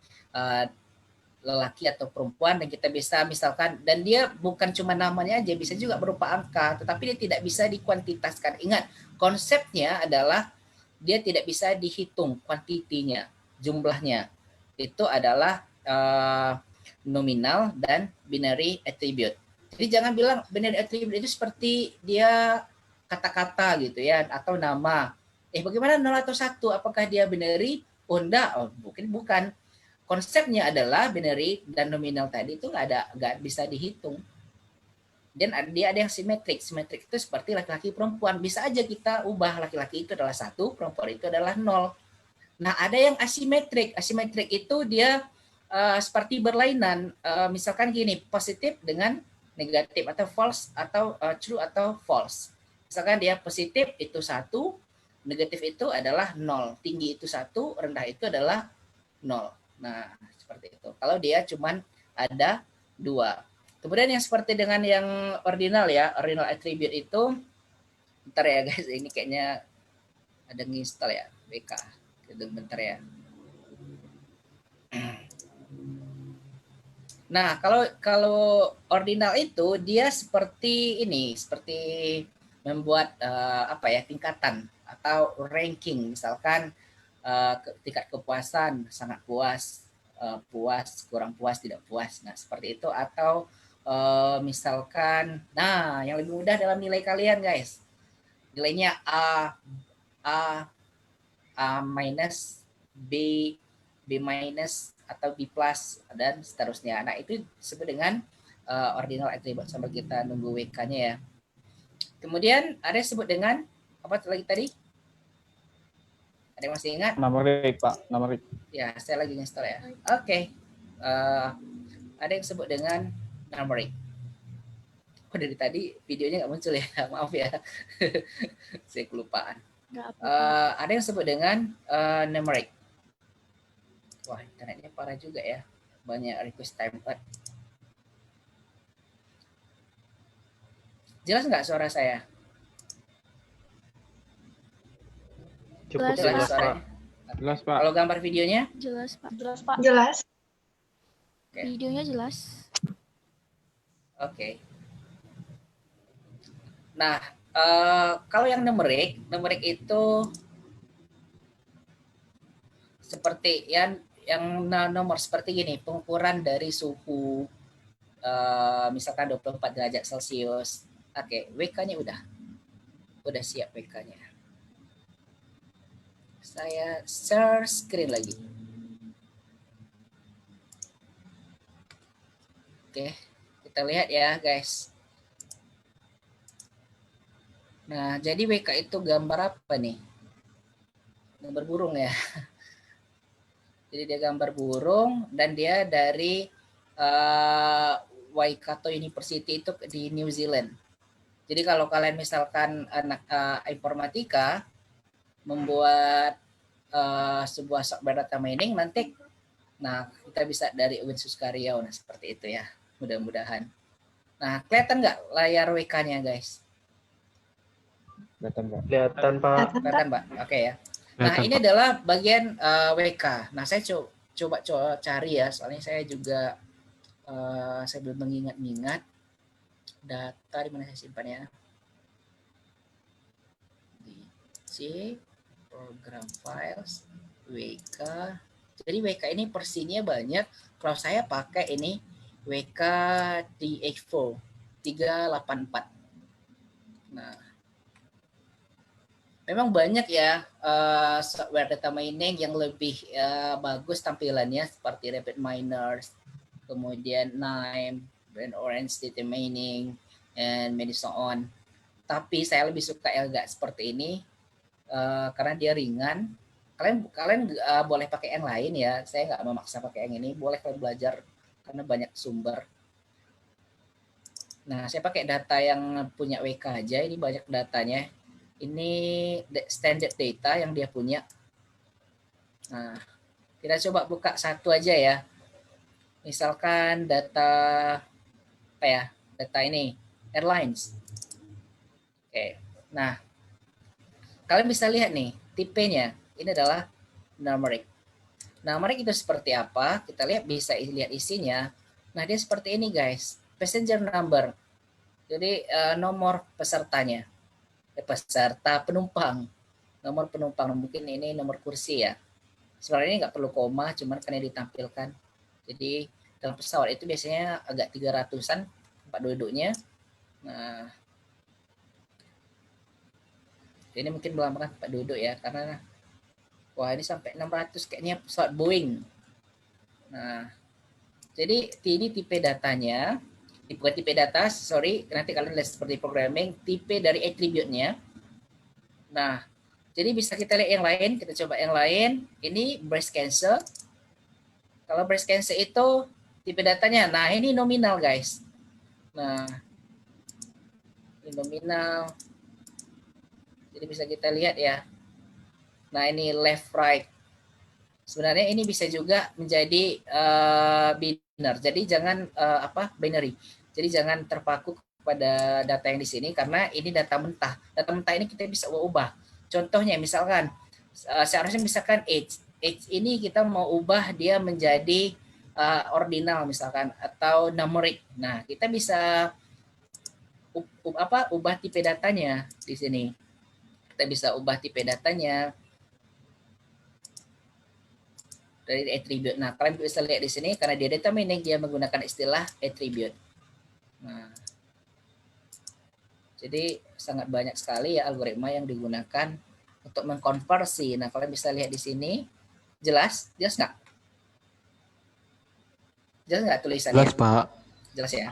lelaki atau perempuan, dan kita bisa misalkan, dan dia bukan cuma namanya aja, bisa juga berupa angka, tetapi dia tidak bisa dikuantitaskan. Ingat, konsepnya adalah dia tidak bisa dihitung kuantitinya, jumlahnya. Itu adalah nominal dan binary attribute. Jadi jangan bilang binary attribute itu seperti dia kata-kata gitu ya, atau nama. Bagaimana 0 atau 1? Apakah dia binary? Oh enggak, mungkin bukan. Konsepnya adalah binary dan nominal tadi itu nggak bisa dihitung. Dan dia ada yang simetrik. Simetrik itu seperti laki-laki perempuan. Bisa aja kita ubah laki-laki itu adalah 1, perempuan itu adalah 0. Nah, ada yang asimetrik. Asimetrik itu dia seperti berlainan. Misalkan gini, positif dengan negatif, atau false atau true atau false. Misalkan dia positif itu 1, negatif itu adalah 0. Tinggi itu 1, rendah itu adalah 0. Nah, seperti itu. Kalau dia cuman ada 2. Kemudian yang seperti dengan yang ordinal ya, ordinal attribute itu, bentar ya guys, ini kayaknya ada nginstal ya, WK. Bentar ya. Nah, kalau ordinal itu dia seperti ini, seperti membuat tingkatan atau ranking, misalkan tingkat kepuasan, sangat puas, puas, kurang puas, tidak puas. Nah, seperti itu. Atau misalkan, nah yang lebih mudah dalam nilai kalian guys, nilainya A minus, B minus, atau B plus, dan seterusnya. Nah, itu disebut dengan ordinal attribute, sambil kita nunggu WK-nya ya. Kemudian ada yang disebut dengan apa lagi tadi? Ada yang masih ingat? Numerik, Pak. Numerik. Ya, saya lagi install ya. Oke. Ada yang disebut dengan numeric. Oh, dari tadi videonya nggak muncul ya, maaf ya. Saya kelupaan. Nggak apa-apa. Ada yang sebut dengan numeric. Wah, internetnya parah juga ya. Banyak request time out. Jelas nggak suara saya? Cukup Jelas, jelas, Pak. Pak. Jelas, Pak. Kalau gambar videonya? Jelas, Pak. Jelas, Pak. Jelas. Oke. Videonya jelas. Oke. Nah, kalau yang numerik itu seperti yang nomor seperti gini, pengukuran dari suhu misalkan 24 derajat Celcius. Oke, WK-nya udah siap WK-nya. Saya share screen lagi. Oke, kita lihat ya guys. Nah, jadi WK itu gambar apa nih? Gambar burung ya. Jadi dia gambar burung dan dia dari Waikato University itu di New Zealand. Jadi kalau kalian misalkan anak informatika membuat sebuah software data mining nanti, nah kita bisa dari Winsus Karyau, nah seperti itu ya, mudah-mudahan. Nah, kelihatan nggak layar WK-nya guys? Kelihatan, Pak. Kelihatan, Pak. Kelihatan, Pak? Oke ya. Nah, ini adalah bagian WK. Nah, saya coba cari ya, soalnya saya juga saya belum mengingat-ingat data di mana saya simpan ya. Di C, program files, WK. Jadi WK ini versinya banyak. Kalau saya pakai ini WK DH4 384. Nah, memang banyak ya software data mining yang lebih bagus tampilannya seperti RapidMiners, kemudian Nime, Brand Orange Data Mining, and many so on. Tapi saya lebih suka Elga seperti ini karena dia ringan. Kalian boleh pakai yang lain ya. Saya nggak memaksa pakai yang ini. Boleh kalian belajar karena banyak sumber. Nah, saya pakai data yang punya WK aja. Ini banyak datanya. Ini standard data yang dia punya. Nah, kita coba buka satu aja ya. Misalkan data apa ya? Data ini airlines. Oke. Nah, kalian bisa lihat nih tipenya. Ini adalah numeric. Numeric itu seperti apa? Kita lihat, bisa lihat isinya. Nah, dia seperti ini guys. Passenger number. Jadi nomor pesertanya. Peserta penumpang. Nomor penumpang. Mungkin ini nomor kursi ya. Sebenarnya ini nggak perlu koma, cuman karena ditampilkan. Jadi dalam pesawat itu biasanya agak 300-an tempat duduknya. Nah, ini mungkin melambangkan tempat duduk ya, karena wah ini sampai 600 kayaknya pesawat Boeing. Nah, jadi ini tipe datanya, bukan tipe data, sorry, nanti kalian lihat seperti programming, tipe dari attribute-nya. Nah, jadi bisa kita lihat yang lain, kita coba yang lain. Ini breast cancer. Kalau breast cancer itu tipe datanya, nah ini nominal guys. Nah, ini nominal. Jadi bisa kita lihat ya. Nah ini left right. Sebenarnya ini bisa juga menjadi binary. Jadi jangan binary. Jadi jangan terpaku pada data yang di sini karena ini data mentah. Data mentah ini kita bisa ubah. Contohnya misalkan seharusnya misalkan age ini kita mau ubah dia menjadi ordinal misalkan atau numeric. Nah kita bisa ubah tipe datanya di sini. Kita bisa ubah tipe datanya dari attribute. Nah, kalian bisa lihat di sini karena dia data mining dia menggunakan istilah attribute. Nah, jadi sangat banyak sekali ya algoritma yang digunakan untuk mengkonversi. Nah, kalian bisa lihat di sini. Jelas nggak? Jelas nggak tulisannya? Jelas, Pak. Jelas ya?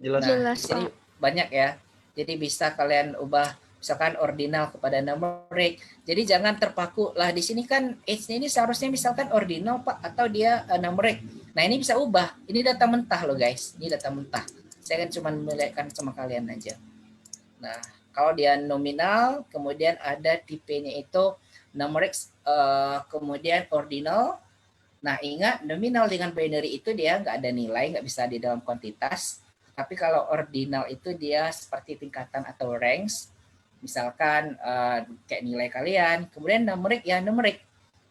Jelas. Nah, Jelas, di sini Pak. banyak ya. Jadi bisa kalian ubah misalkan ordinal kepada numeric. Jadi jangan terpaku lah di sini kan age-nya ini seharusnya misalkan ordinal Pak atau dia numeric. Nah, ini bisa ubah. Ini data mentah loh guys. Ini data mentah. Saya kan cuma melihatkan sama kalian aja. Nah, kalau dia nominal, kemudian ada tipenya itu numeric, kemudian ordinal. Nah, ingat nominal dengan binary itu dia nggak ada nilai, nggak bisa di dalam kuantitas. Tapi kalau ordinal itu dia seperti tingkatan atau ranks. Misalkan kayak nilai kalian. Kemudian numeric ya numeric.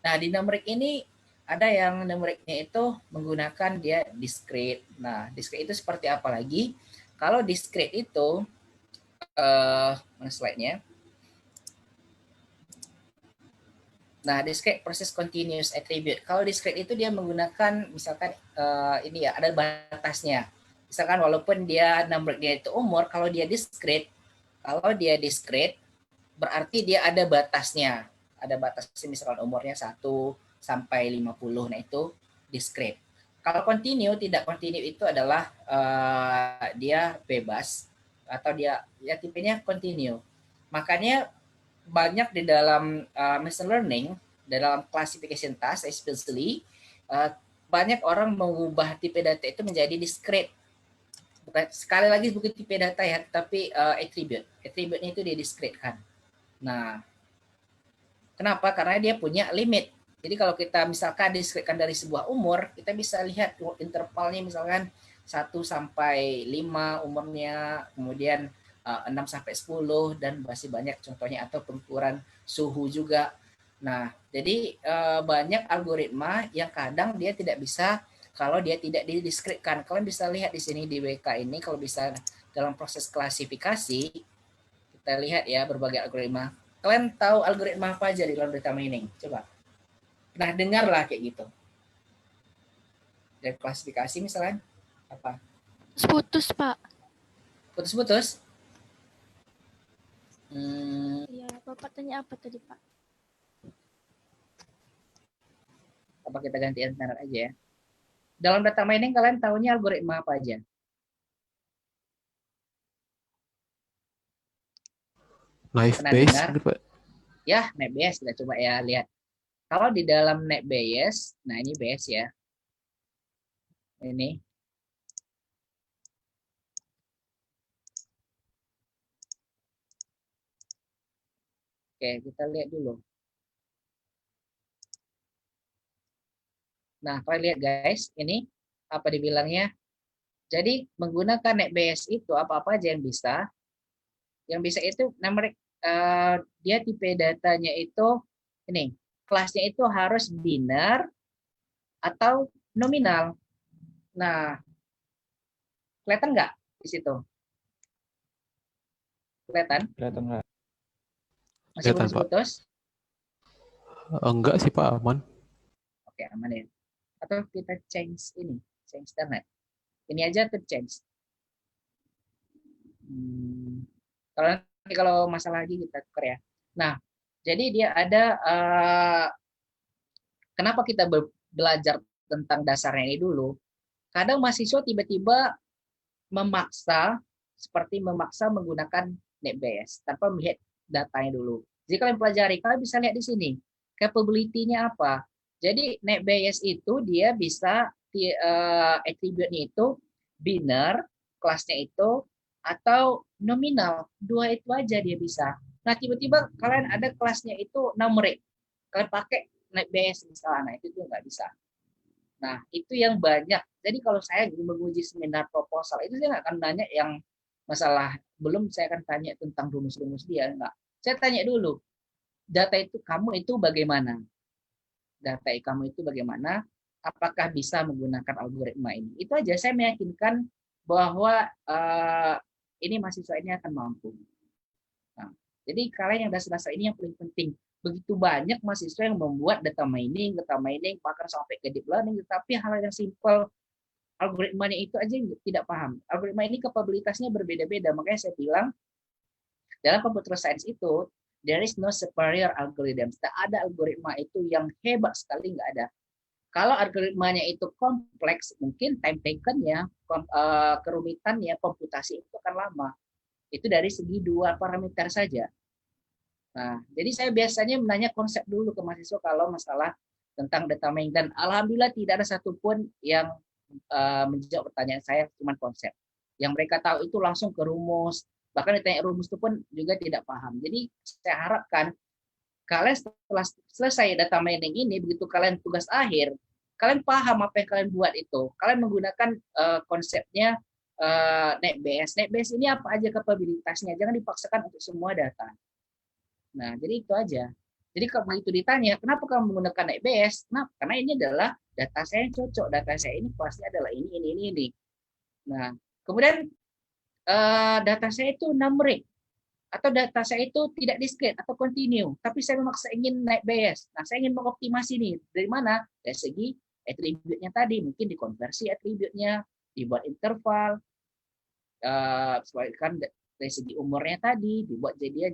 Nah, di numeric ini ada yang numericnya itu menggunakan dia discrete. Nah, discrete itu seperti apa lagi? Kalau discrete itu, mana slide-nya? Nah, discrete proses continuous attribute. Kalau discrete itu dia menggunakan misalkan ini ya ada batasnya. Misalkan walaupun dia numbernya itu umur, kalau dia discrete berarti dia ada batasnya. Ada batasnya misalkan umurnya 1 sampai 50. Nah, itu discrete. Kalau continue, tidak continue itu adalah dia bebas atau dia ya tipenya continue. Makanya banyak di dalam machine learning, dalam classification task especially, banyak orang mengubah tipe data itu menjadi discrete. Bukan, sekali lagi bukan tipe data ya, tapi attribute. Attribute-nya itu dia discrete-kan. Nah, kenapa? Karena dia punya limit. Jadi kalau kita misalkan discrete-kan dari sebuah umur, kita bisa lihat intervalnya misalkan 1 sampai 5 umurnya, kemudian 6 sampai 10 dan masih banyak contohnya, atau pengukuran suhu juga. Nah, jadi banyak algoritma yang kadang dia tidak bisa kalau dia tidak didiskretkan. Kalian bisa lihat di sini di WK ini, kalau bisa dalam proses klasifikasi, kita lihat ya berbagai algoritma. Kalian tahu algoritma apa aja di dalam data mining? Coba. Nah, dengarlah kayak gitu. Dari klasifikasi misalnya apa? Putus, Pak. Putus-putus? Iya, Bapak tanya apa tadi, Pak? Apa kita ganti standar aja ya? Dalam data mining kalian tahunya algoritma apa aja? Live Pernah base, dengar? gitu, Pak. Ya, NetBase. Kita coba ya lihat. Kalau di dalam NetBase, nah ini base ya. Ini. Oke, kita lihat dulu. Nah, kalian lihat guys, ini apa dibilangnya? Jadi menggunakan NetBase itu apa-apa aja yang bisa. Yang bisa itu numeric, dia tipe datanya itu ini, kelasnya itu harus biner atau nominal. Nah, kelihatan nggak di situ? Kelihatan? Kelihatan nggak? Masih Kelihatan, Pak. putus-putus? Enggak sih, Pak, aman. Oke, aman ya. Atau kita change ini, change internet. Ini aja tuh change. Kalau masalah lagi kita tuker ya. Nah, jadi dia ada kenapa kita belajar tentang dasarnya ini dulu? Kadang mahasiswa tiba-tiba memaksa menggunakan NetBase tanpa melihat datanya dulu. Jadi kalian pelajari, kalian bisa lihat di sini capability-nya apa. Jadi NetBase itu dia bisa attribute-nya itu biner, kelasnya itu, atau nominal. Dua itu aja dia bisa. Nah, tiba-tiba kalian ada kelasnya itu numeric. Kalian pakai NetBase misalnya, nah itu tuh nggak bisa. Nah, itu yang banyak. Jadi kalau saya menguji seminar proposal, itu saya nggak akan nanya yang masalah, belum saya akan tanya tentang rumus-rumus dia, enggak. Saya tanya dulu, data itu kamu itu bagaimana? Data kamu itu bagaimana? Apakah bisa menggunakan algoritma ini? Itu aja, saya meyakinkan bahwa ini mahasiswa ini akan mampu. Nah, jadi kalian yang dasar-dasar ini yang paling penting. Begitu banyak mahasiswa yang membuat data mining, bahkan sampai ke deep learning, tetapi hal yang simple, algoritmanya itu aja yang tidak paham. Algoritma ini kapabilitasnya berbeda-beda, makanya saya bilang, dalam computer science itu, there is no superior algorithm. Tak ada algoritma itu yang hebat sekali, nggak ada. Kalau algoritmanya itu kompleks, mungkin time taken-nya, kerumitannya, komputasi itu akan lama. Itu dari segi dua parameter saja. Nah, jadi saya biasanya menanya konsep dulu ke mahasiswa kalau masalah tentang data mining, dan alhamdulillah tidak ada satupun yang menjawab pertanyaan saya cuma konsep. Yang mereka tahu itu langsung ke rumus. Bahkan ditanya rumus itu pun juga tidak paham. Jadi saya harapkan kalian setelah selesai data mining ini, begitu kalian tugas akhir, kalian paham apa yang kalian buat itu. Kalian menggunakan konsepnya NetBS. NetBS ini apa aja kapabilitasnya. Jangan dipaksakan untuk semua data. Nah, jadi itu aja. Jadi kalau begitu ditanya, kenapa kamu menggunakan NetBS? Nah, karena ini adalah data saya yang cocok. Data saya ini pasti adalah ini. Nah, kemudian data saya itu numeric atau data saya itu tidak discrete atau continue, tapi saya memaksa ingin naik BS. Nah, saya ingin mengoptimasi nih. Dari mana? Dari segi atributnya tadi, mungkin dikonversi atributnya, dibuat interval, sesuaikan dari segi umurnya tadi, dibuat jadi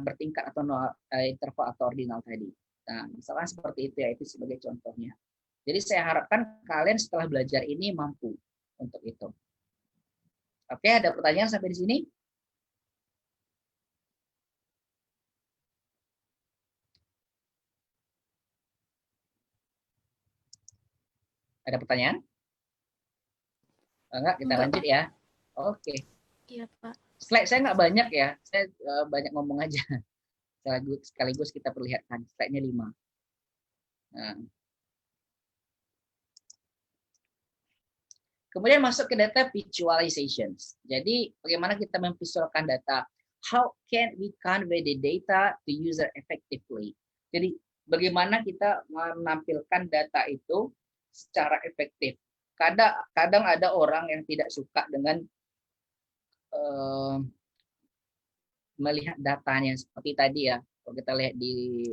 bertingkat atau interval atau ordinal tadi. Nah, misalnya seperti itu ya, itu sebagai contohnya. Jadi saya harapkan kalian setelah belajar ini mampu untuk itu. Oke, ada pertanyaan sampai di sini? Ada pertanyaan? Enggak, kita Enggak, lanjut Pak. ya. Oke. Iya, Pak. Slide saya nggak banyak ya, saya banyak ngomong aja. Sekaligus kita perlihatkan, slide-nya 5. Nah. Kemudian masuk ke data visualizations. Jadi bagaimana kita memvisualkan data? How can we convey the data to user effectively? Jadi bagaimana kita menampilkan data itu secara efektif? Kadang ada orang yang tidak suka dengan melihat datanya seperti tadi ya. Kalau kita lihat di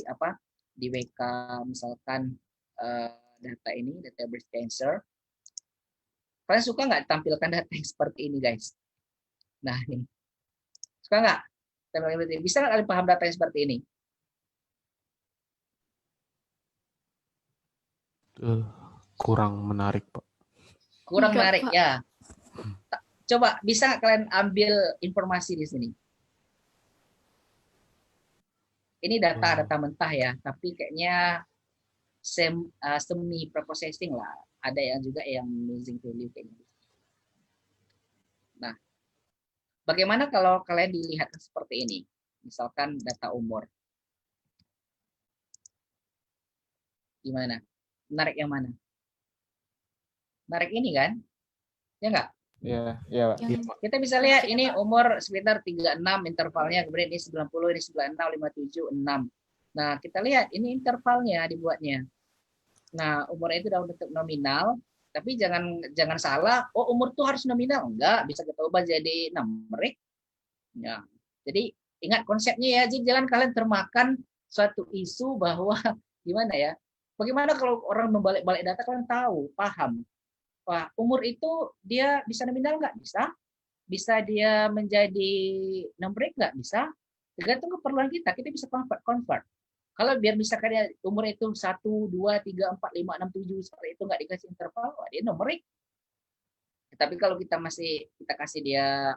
WK misalkan data ini, data breast cancer. Kalian suka nggak tampilkan data yang seperti ini, guys? Nah, ini. Suka nggak? Bisa nggak kalian paham data yang seperti ini? Kurang menarik, Pak. Kurang Enggak, menarik, Pak. ya. Coba, bisa nggak kalian ambil informasi di sini? Ini data mentah ya, tapi kayaknya semi preprocessing lah. Ada yang juga yang missing value kayaknya. Nah, bagaimana kalau kalian dilihat seperti ini? Misalkan data umur. Gimana? Menarik yang mana? Menarik ini kan? Ya nggak? Iya, Pak. Kita bisa lihat ini umur sekitar 36 intervalnya, kemudian ini 90, ini 96, 57, 6. Nah, kita lihat ini intervalnya dibuatnya. Nah, umurnya itu dalam bentuk nominal, tapi jangan salah, oh umur tuh harus nominal. Enggak, bisa kita ubah jadi numerik. Ya. Jadi ingat konsepnya ya, jadi jangan kalian termakan suatu isu bahwa gimana ya, bagaimana kalau orang membalik-balik data, kalian tahu, paham. Wah, umur itu dia bisa nominal nggak? Bisa dia menjadi numerik nggak? Bisa. Tergantung keperluan kita bisa convert. Kalau biar misalkan dia umur itu 1, 2, 3, 4, 5, 6, 7 seperti itu nggak dikasih interval, dia numerik. Tapi kalau kita kasih dia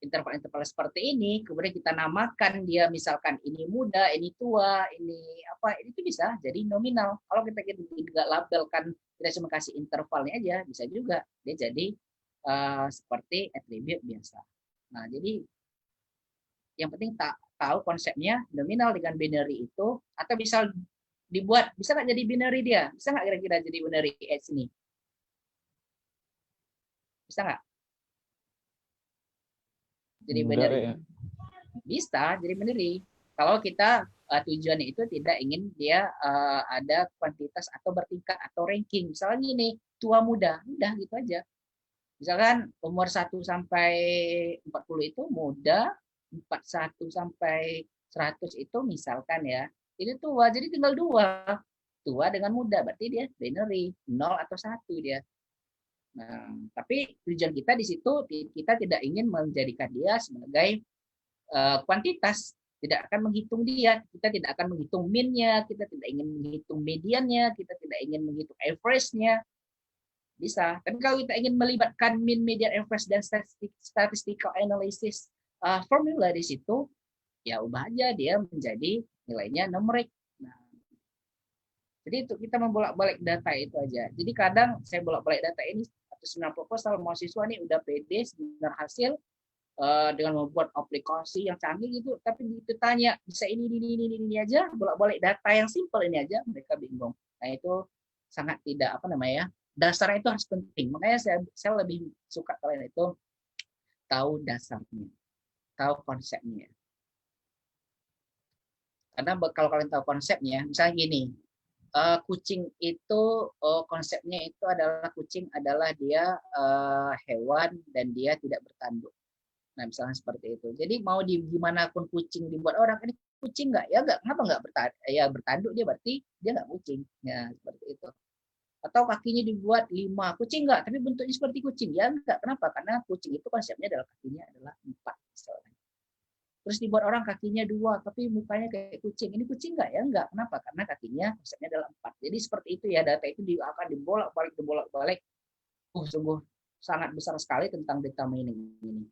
interval-interval seperti ini, kemudian kita namakan dia misalkan ini muda, ini tua, ini itu bisa jadi nominal. Kalau kita tidak labelkan, kita cuma kasih intervalnya aja, bisa juga dia jadi seperti atribut biasa. Nah, jadi yang penting tahu konsepnya nominal dengan binary itu, atau bisa nggak jadi binary dia? Bisa nggak kira-kira jadi binary edge ini? Bisa nggak? Jadi binary. Ya. Bisa jadi binary. Kalau kita tujuannya itu tidak ingin dia ada kuantitas atau bertingkat atau ranking. Misalnya gini, tua muda, udah gitu aja. Misalkan umur 1 sampai 40 itu muda, 41 sampai 100 itu misalkan ya, itu tua, jadi tinggal 2. Tua dengan muda, berarti dia binary, 0 atau 1 dia. Nah, tapi tujuan kita di situ, kita tidak ingin menjadikan dia sebagai kuantitas, tidak akan menghitung dia, kita tidak akan menghitung min-nya, kita tidak ingin menghitung mediannya, kita tidak ingin menghitung average-nya. Bisa, tapi kalau kita ingin melibatkan min, median, average, dan statistical analysis formula di situ, ya ubah aja dia menjadi nilainya numerik. Nah, Jadi itu kita membolak-balik data itu aja. Jadi kadang saya bolak-balik data ini atau seminar proposal mahasiswa nih udah pede seminar hasil dengan membuat aplikasi yang canggih gitu, tapi ditanya bisa ini aja, bolak-balik data yang simple ini aja, mereka bingung. Nah itu sangat tidak apa namanya ya, dasarnya itu harus penting. Makanya saya lebih suka kalian itu tahu dasarnya, tahu konsepnya. Karena kalau kalian tahu konsepnya, misalnya gini, kucing itu konsepnya itu adalah kucing adalah dia hewan dan dia tidak bertanduk. Nah, misalnya seperti itu. Jadi mau di gimana pun kucing dibuat orang, ini kucing nggak? Ya nggak, kenapa nggak bertanduk? Ya bertanduk dia berarti dia nggak kucing. Ya seperti itu. Atau kakinya dibuat 5, kucing nggak? Tapi bentuknya seperti kucing. Ya nggak, kenapa? Karena kucing itu konsepnya adalah kakinya adalah 4 misalnya. Terus dibuat orang kakinya 2, tapi mukanya kayak kucing. Ini kucing nggak? Ya nggak, kenapa? Karena kakinya konsepnya adalah 4. Jadi seperti itu ya, data itu akan dibolak-balik. Sungguh sangat besar sekali tentang data mining ini.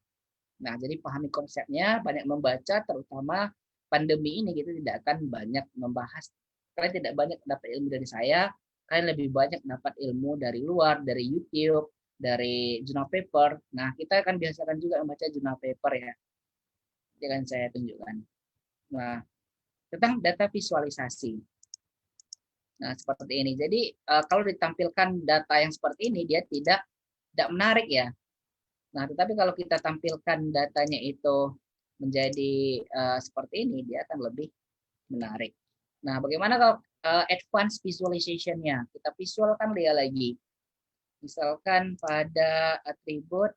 Nah, jadi pahami konsepnya, banyak membaca, terutama pandemi ini kita tidak akan banyak membahas. Kalian tidak banyak dapat ilmu dari saya, kalian lebih banyak dapat ilmu dari luar, dari YouTube, dari jurnal paper. Nah, kita akan biasakan juga membaca jurnal paper ya. Ini akan saya tunjukkan. Nah, tentang data visualisasi. Nah, seperti ini. Jadi, kalau ditampilkan data yang seperti ini, dia tidak menarik ya. Nah, tetapi kalau kita tampilkan datanya itu menjadi seperti ini, dia akan lebih menarik. Nah, bagaimana kalau advanced visualization-nya? Kita visualkan dia lagi. Misalkan pada atribut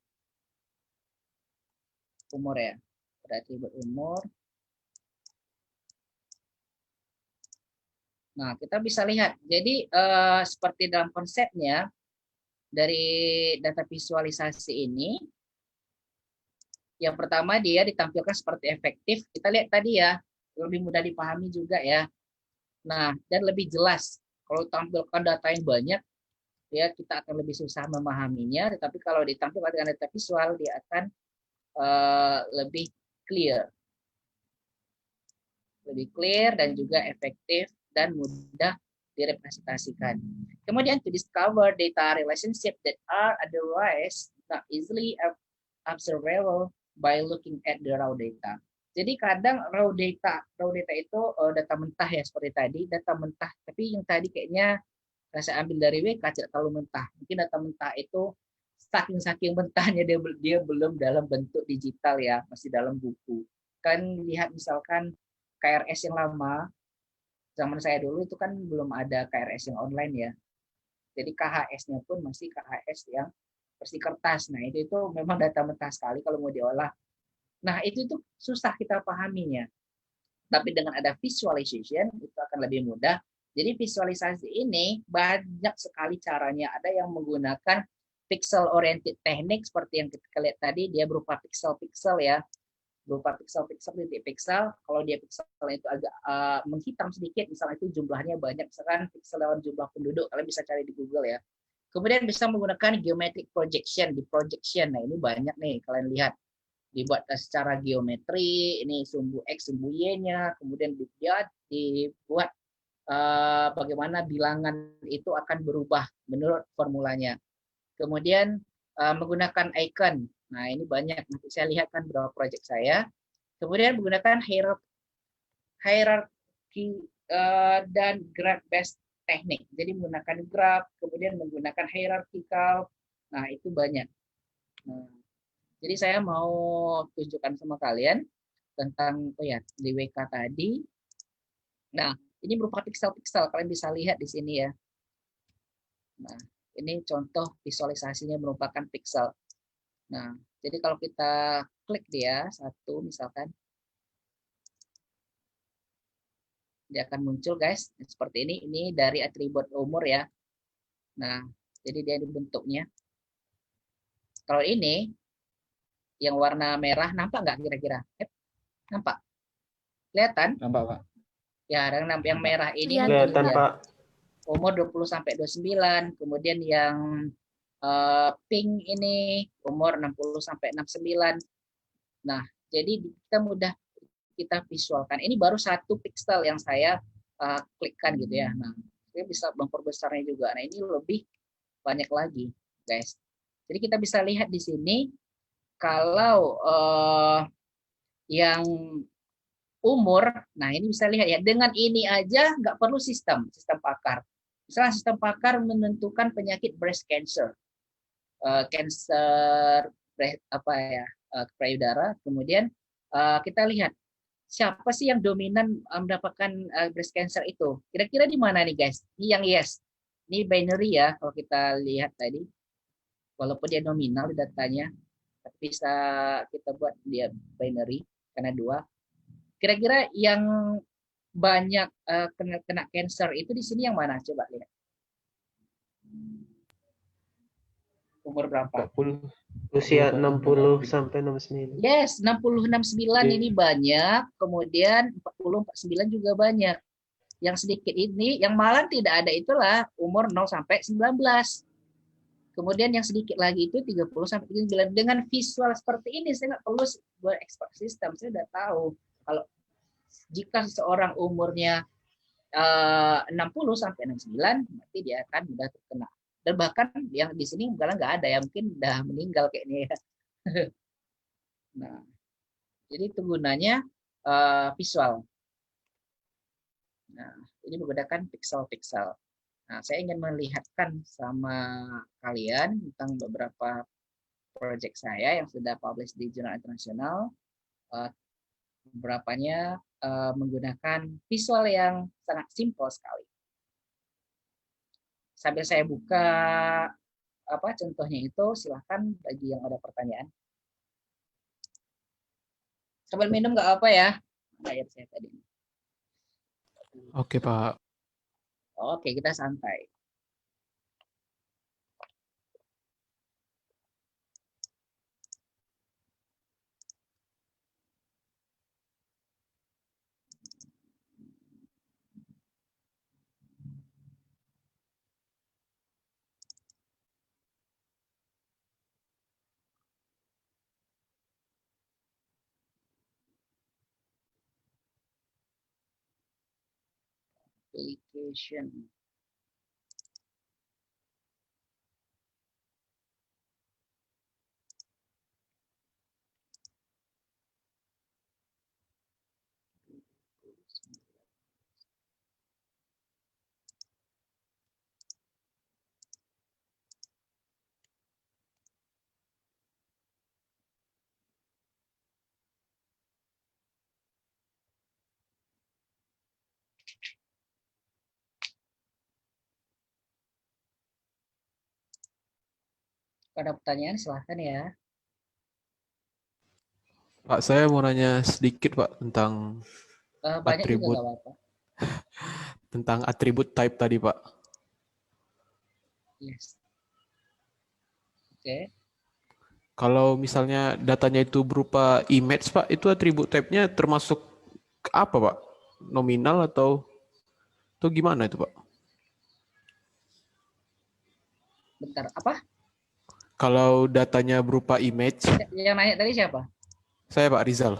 umur ya. Pada atribut umur. Nah, kita bisa lihat. Jadi, seperti dalam konsepnya, dari data visualisasi ini, yang pertama dia ditampilkan seperti efektif. Kita lihat tadi ya, lebih mudah dipahami juga ya. Nah, dan lebih jelas. Kalau tampilkan data yang banyak, ya kita akan lebih susah memahaminya. Tetapi kalau ditampilkan dengan data visual, dia akan lebih clear. Lebih clear dan juga efektif dan mudah direpresentasikan. Kemudian to discover data relationship that are otherwise not easily observable by looking at the raw data. Jadi kadang raw data itu data mentah ya seperti tadi, data mentah. Tapi yang tadi kayaknya saya ambil dari WK tidak terlalu mentah. Mungkin data mentah itu saking mentahnya dia belum dalam bentuk digital ya, masih dalam buku. Kan lihat misalkan KRS yang lama, zaman saya dulu itu kan belum ada KRS yang online ya. Jadi KHS-nya pun masih KHS yang versi kertas. Nah, itu memang data mentah sekali kalau mau diolah. Nah, itu tuh susah kita pahaminya. Tapi dengan ada visualization itu akan lebih mudah. Jadi visualisasi ini banyak sekali caranya. Ada yang menggunakan pixel oriented teknik seperti yang kita lihat tadi, dia berupa pixel-pixel ya. Berupa pixel-pixel, titik pixel. Kalau dia pixel itu agak menghitam sedikit, misalnya itu jumlahnya banyak, misalkan pixel lawan jumlah penduduk, kalian bisa cari di Google ya. Kemudian bisa menggunakan geometric projection, di projection. Nah, ini banyak nih, kalian lihat. Dibuat secara geometri, ini sumbu X, sumbu Y-nya, kemudian dibuat bagaimana bilangan itu akan berubah menurut formulanya. Kemudian menggunakan icon. Nah, ini banyak. Nanti saya lihatkan beberapa proyek saya. Kemudian menggunakan hierarchy dan graph-based teknik. Jadi menggunakan graph, kemudian menggunakan hierarchical. Nah, itu banyak. Nah, jadi saya mau tunjukkan sama kalian tentang di WK tadi. Nah, ini berupa pixel-pixel. Kalian bisa lihat di sini ya. Nah, ini contoh visualisasinya merupakan pixel. Nah, jadi kalau kita klik dia satu misalkan, dia akan muncul guys seperti ini. Ini dari atribut umur ya. Nah, jadi dia dibentuknya. Kalau ini yang warna merah nampak nggak kira-kira? Nampak? Kelihatan? Nampak, Pak. Ya, yang merah ini Kelihatan, ya, Pak. umur 20 sampai 29, kemudian yang pink ini umur 60 sampai 69. Nah, jadi kita mudah kita visualkan. Ini baru satu pixel yang saya klikkan gitu ya. Nah, Dia bisa memperbesarnya juga. Nah, ini lebih banyak lagi, guys. Jadi kita bisa lihat di sini kalau yang umur, nah ini bisa lihat ya, dengan ini aja nggak perlu sistem pakar. Misalnya sistem pakar menentukan penyakit breast cancer, cancer apa ya, payudara. Kemudian kita lihat siapa sih yang dominan mendapatkan breast cancer itu. Kira-kira di mana nih guys? Ini yang yes. Ini binary ya kalau kita lihat tadi. Walaupun dia nominal di datanya, tapi bisa kita buat dia binary karena 2. Kira-kira yang banyak kena cancer itu di sini yang mana? Coba lihat. Umur berapa? 40. Usia 60 sampai 69. Yes, 60 69 ini banyak, kemudian 40 49 juga banyak. Yang sedikit ini, yang malah tidak ada itulah umur 0 sampai 19. Kemudian yang sedikit lagi itu 30 sampai 39. Dengan visual seperti ini saya nggak perlu buat expert system, saya udah tahu kalau jika seseorang umurnya 60 sampai 69 berarti dia akan mudah terkena. Dan bahkan yang di sini kadang nggak ada ya, mungkin udah meninggal kayaknya ya. Nah, jadi itu gunanya visual. Nah, ini menggunakan pixel-pixel. Nah, saya ingin melihatkan sama kalian tentang beberapa proyek saya yang sudah publish di jurnal internasional. Beberapanya menggunakan visual yang sangat simpel sekali. Sambil saya buka contohnya itu, silahkan bagi yang ada pertanyaan. Sambil minum nggak apa ya? Air saya tadi. Oke, Pak. Oke, kita santai. Application. Ada pertanyaan silahkan ya. Pak, saya mau nanya sedikit, Pak, tentang Banyak juga atribut nggak apa-apa. tentang atribut type tadi, Pak. Yes. Oke. Kalau misalnya datanya itu berupa image, Pak, itu atribut type-nya termasuk apa, Pak? Nominal atau gimana itu, Pak? Bentar, apa? Kalau datanya berupa image, Yang nanya tadi siapa? saya Pak Rizal.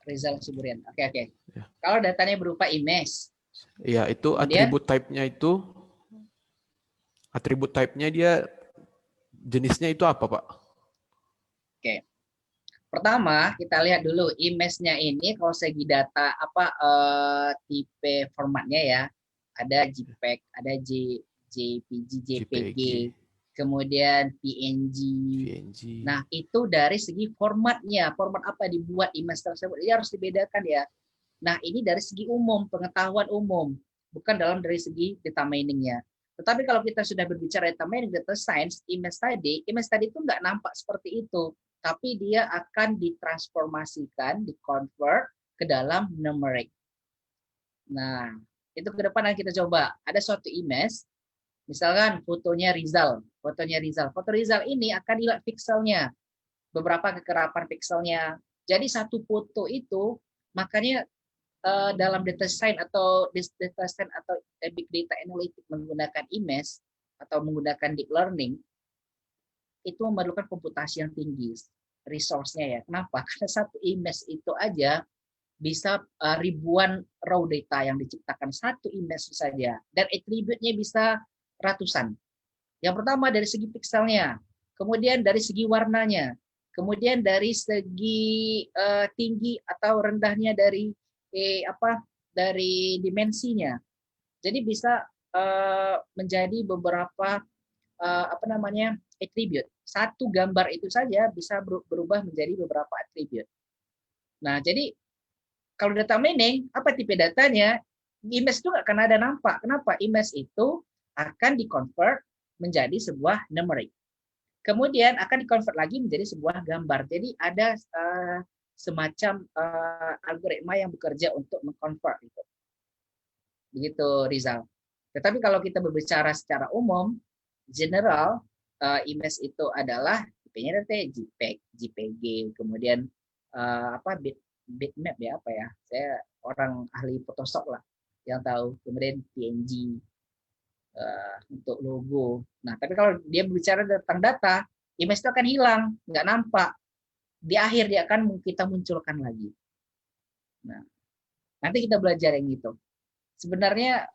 Rizal Suburian. Oke. Ya. Kalau datanya berupa image. Iya, itu Kemudian? atribut type-nya dia jenisnya itu apa, Pak? Oke. Pertama, kita lihat dulu image-nya ini kalau segi data tipe formatnya ya. Ada JPEG, ada JPG, JPG, kemudian PNG. Nah, itu dari segi formatnya. Format apa dibuat image tersebut. Ini harus dibedakan ya. Nah, ini dari segi umum, pengetahuan umum. Bukan dari segi data mining-nya. Tetapi kalau kita sudah berbicara data mining, data science, image tadi itu nggak nampak seperti itu. Tapi dia akan ditransformasikan, dikonvert ke dalam numeric. Nah, itu ke depan yang kita coba. Ada suatu image, misalkan fotonya Rizal. Foto Rizal ini akan dilihat pixelnya, beberapa kekerapan pixelnya. Jadi satu foto itu, makanya dalam data science atau big data analytics menggunakan image atau menggunakan deep learning, itu memerlukan komputasi yang tinggi, resource-nya ya. Kenapa? Karena satu image itu aja bisa ribuan raw data yang diciptakan satu image saja, dan attribute-nya bisa ratusan. Yang pertama dari segi pikselnya, kemudian dari segi warnanya, kemudian dari segi tinggi atau rendahnya dari dari dimensinya. Jadi bisa menjadi beberapa attribute. Satu gambar itu saja bisa berubah menjadi beberapa attribute. Nah, jadi kalau data mining, apa tipe datanya? Image itu nggak akan ada nampak. Kenapa? Image itu akan di-convert menjadi sebuah numeric. Kemudian akan di-convert lagi menjadi sebuah gambar. Jadi ada semacam algoritma yang bekerja untuk meng-convert itu. Begitu, Rizal. Tetapi kalau kita berbicara secara umum, general, image itu adalah tipenya JPEG, JPG, kemudian bitmap ya, saya orang ahli Photoshop lah yang tahu, kemudian PNG untuk logo. Nah, tapi kalau dia berbicara tentang data, image itu akan hilang, nggak nampak. Di akhir dia akan kita munculkan lagi. Nah, nanti kita belajar yang itu. Sebenarnya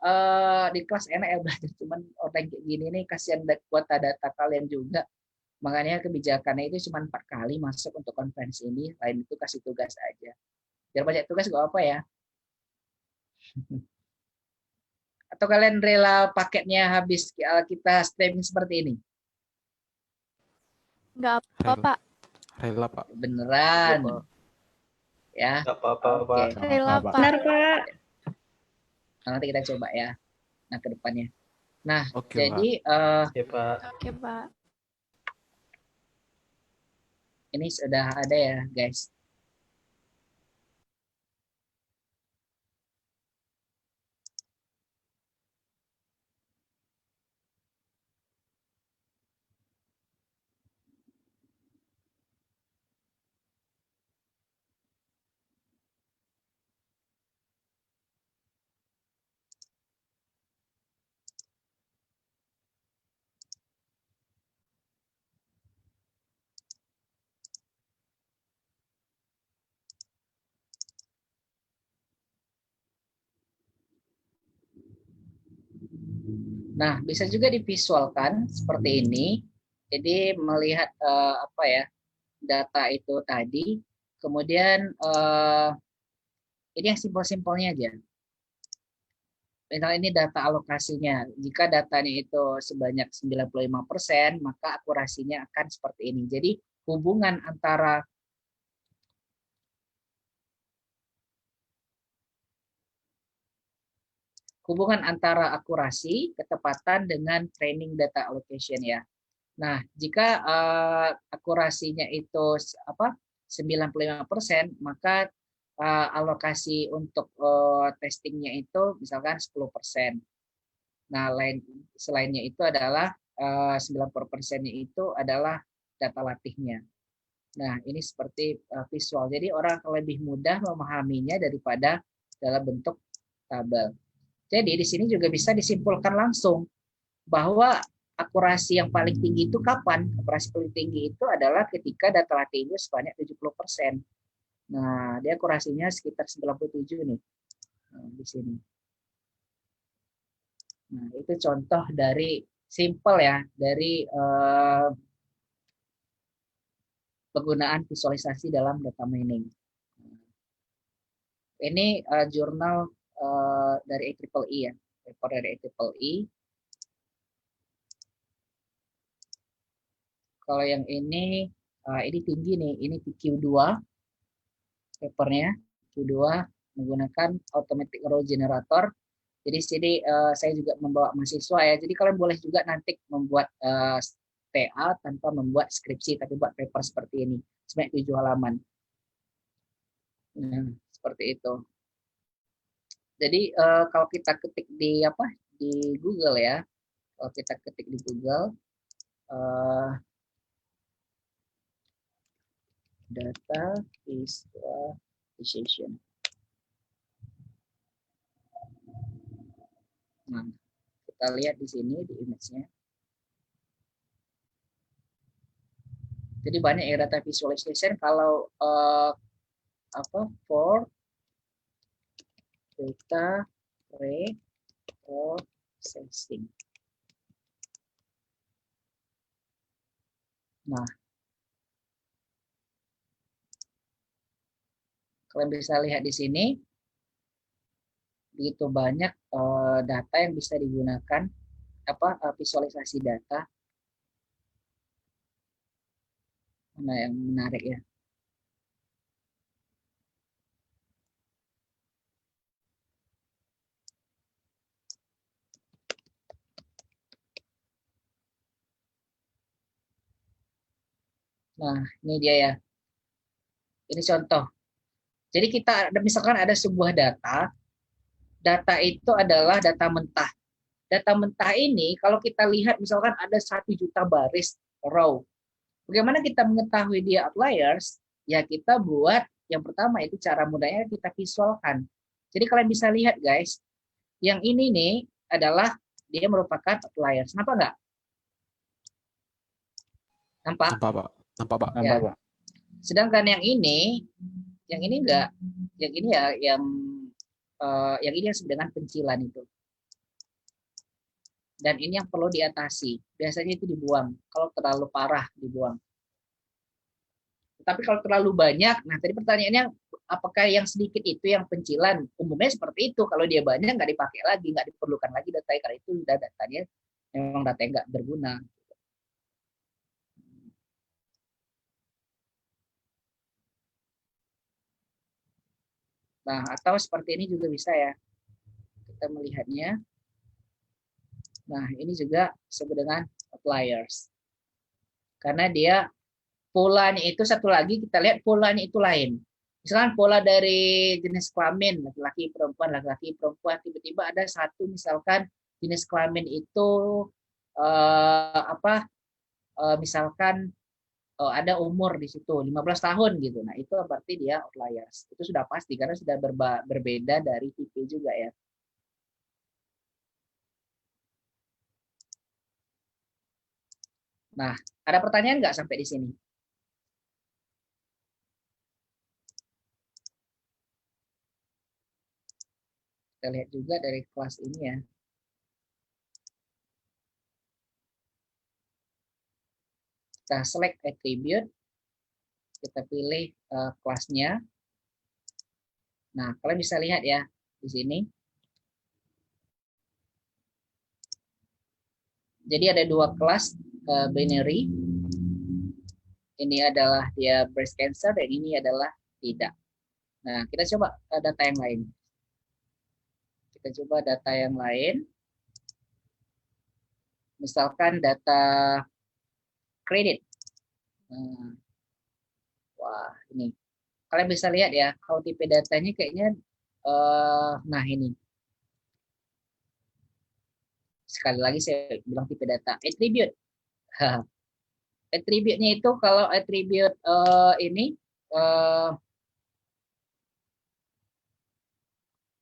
di kelas enak ya belajar, cuman orang kayak gini nih kasihan kuota data kalian juga. Makanya kebijakannya itu cuma 4 kali masuk untuk konferensi ini, lain itu kasih tugas aja. Biar banyak tugas gak apa ya. Atau kalian rela paketnya habis kita streaming seperti ini? Nggak apa, Pak. Rela, Pak. Beneran? Ya. Nggak apa-apa, Oke. Pak. Rela, Pak. Benar, Pak. Nanti kita coba ya. Nah, ke depannya. Nah, Oke, jadi Ya, Pak. Oke, Pak. ini sudah ada ya, guys. Nah, bisa juga divisualkan seperti ini. Jadi melihat data itu tadi, kemudian ini yang simpel-simpelnya aja. Misalnya ini data alokasinya. Jika datanya itu sebanyak 95%, maka akurasinya akan seperti ini. Jadi hubungan antara akurasi, ketepatan dengan training data allocation ya. Nah, jika akurasinya itu 95%, maka alokasi untuk testingnya itu misalkan 10%. Nah, selainnya itu adalah 90%-nya itu adalah data latihnya. Nah, ini seperti visual. Jadi orang lebih mudah memahaminya daripada dalam bentuk tabel. Jadi di sini juga bisa disimpulkan langsung bahwa akurasi yang paling tinggi itu kapan? Akurasi paling tinggi itu adalah ketika data latihnya sebanyak 70%. Nah, dia akurasinya sekitar 97 nih. Nah, di sini. Nah, itu contoh dari simple ya, dari penggunaan visualisasi dalam data mining. Ini jurnal dari IEEE ya, paper dari IEEE. Kalau yang ini tinggi nih, ini Q2 papernya, Q2 menggunakan automatic row generator. Jadi sini saya juga membawa mahasiswa ya. Jadi kalian boleh juga nanti membuat TA tanpa membuat skripsi, tapi buat paper seperti ini, sebanyak 7 halaman. Nah, seperti itu. Jadi kalau kita ketik di Google ya, kalau kita ketik di Google data visualization. Nah, kita lihat di sini di image-nya. Jadi banyak ya data visualization. Kalau for data pre-processing. Nah, kalian bisa lihat di sini, begitu banyak data yang bisa digunakan, visualisasi data. Mana yang menarik ya? Nah, ini dia ya. Ini contoh. Jadi kita misalkan ada sebuah data, data itu adalah data mentah. Data mentah ini kalau kita lihat misalkan ada 1 juta baris row. Bagaimana kita mengetahui dia outliers? Ya kita buat yang pertama itu cara mudahnya kita visualkan. Jadi kalian bisa lihat guys, yang ini nih adalah dia merupakan outliers. Nampak nggak? Nampak? Nampak, Pak. Nampak, Pak. Nampak, Pak. Sedangkan yang ini enggak. Yang ini ya yang ini yang disebut dengan pencilan itu. Dan ini yang perlu diatasi. Biasanya itu dibuang. Kalau terlalu parah dibuang. Tapi kalau terlalu banyak, nah tadi pertanyaannya apakah yang sedikit itu yang pencilan? Umumnya seperti itu. Kalau dia banyak nggak dipakai lagi, nggak diperlukan lagi datanya karena itu sudah datanya memang data yang nggak berguna. Nah, atau seperti ini juga bisa ya. Kita melihatnya. Nah, ini juga disebut dengan outliers. Karena dia polanya itu satu lagi, kita lihat polanya itu lain. Misalkan pola dari jenis kelamin, laki-laki, perempuan, tiba-tiba ada satu misalkan jenis kelamin itu misalkan ada umur di situ 15 tahun gitu. Nah, itu berarti dia outliers. Itu sudah pasti karena sudah berbeda dari tipe juga ya. Nah, ada pertanyaan nggak sampai di sini? Kita lihat juga dari kelas ini ya. Kita select attribute, kita pilih kelasnya. Nah, kalian bisa lihat ya di sini. Jadi ada 2 kelas binary. Ini adalah dia breast cancer dan ini adalah tidak. Nah, kita coba data yang lain. Kita coba data yang lain. Misalkan data kredit. Wah, ini. Kalian bisa lihat ya, kalau tipe datanya kayaknya, nah ini. Sekali lagi saya bilang tipe data. Attribute. Attribute-nya itu kalau attribute ini,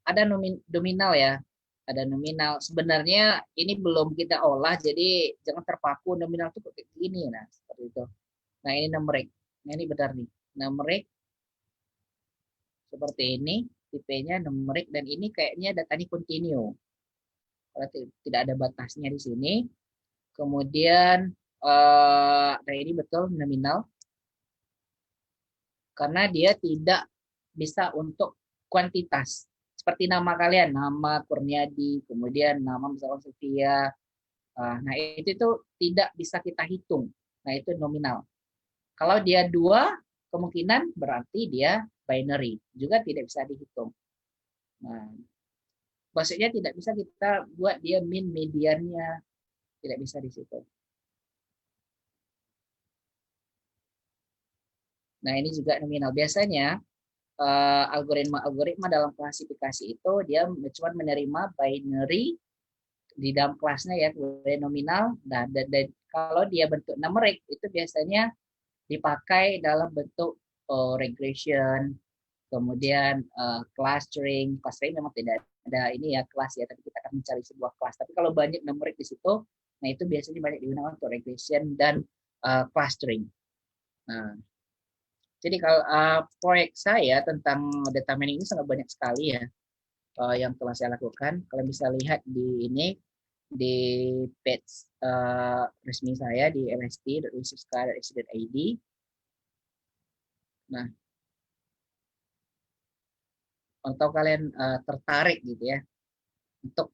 ada nominal ya. Ada nominal. Sebenarnya ini belum kita olah, jadi jangan terpaku nominal itu kayak gini. Nah, seperti itu. Nah, ini numeric. Nah, ini benar nih. Numeric seperti ini, tipenya numeric dan ini kayaknya datanya continue. Berarti tidak ada batasnya di sini. Kemudian nah ini betul nominal. Karena dia tidak bisa untuk kuantitas. Seperti nama kalian, nama Kurniadi, kemudian nama misalnya Sofia. Nah, itu tidak bisa kita hitung. Nah, itu nominal. Kalau dia 2, kemungkinan berarti dia binary. Juga tidak bisa dihitung. Nah, maksudnya tidak bisa kita buat dia min mediannya. Tidak bisa di situ. Nah, ini juga nominal. Biasanya algoritma dalam klasifikasi itu dia cuma menerima binary di dalam kelasnya ya, nominal. Dan kalau dia bentuk numeric itu biasanya dipakai dalam bentuk regression, kemudian clustering. Clustering memang tidak ada ini ya kelas ya, tapi kita akan mencari sebuah kelas. Tapi kalau banyak numeric di situ, nah itu biasanya banyak digunakan untuk regression dan clustering. Nah, jadi kalau proyek saya tentang data mining ini sangat banyak sekali ya. yang telah saya lakukan. Kalian bisa lihat di ini di page resmi saya di lst.researchsky.ac.id. Nah, atau kalian tertarik gitu ya untuk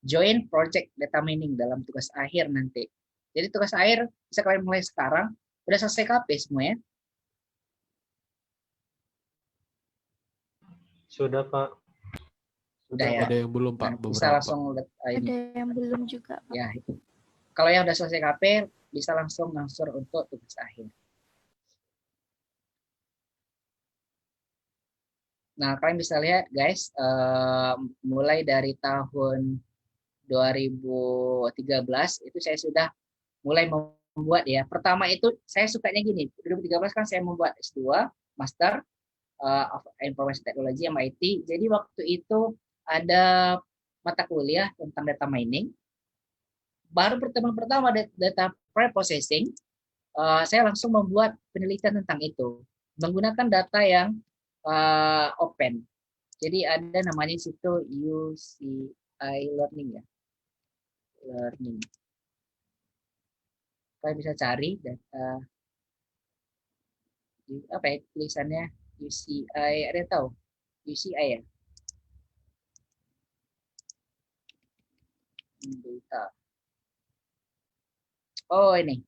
join project data mining dalam tugas akhir nanti. Jadi tugas akhir bisa kalian mulai sekarang. Udah selesai KP semua ya? Sudah, Pak. Udah ya. Ada yang belum, Pak, Nah, bisa beberapa. langsung Ada yang belum juga, Pak. ya itu. Kalau yang udah selesai KP bisa langsung ngangsur untuk tugas akhir. Nah, kalian bisa lihat guys, mulai dari tahun 2013 itu saya sudah mulai membuat ya. Pertama itu saya sukanya gini, 2013 kan saya membuat S2, Master of Information Technology MIT. Jadi waktu itu ada mata kuliah tentang data mining. Baru pertemuan pertama data preprocessing, saya langsung membuat penelitian tentang itu menggunakan data yang open. Jadi ada namanya situ UCI Learning ya. Learning. Kalian bisa cari data apa ya tulisannya UCI, ada yang tahu? UCI ya? Data. Oh ini.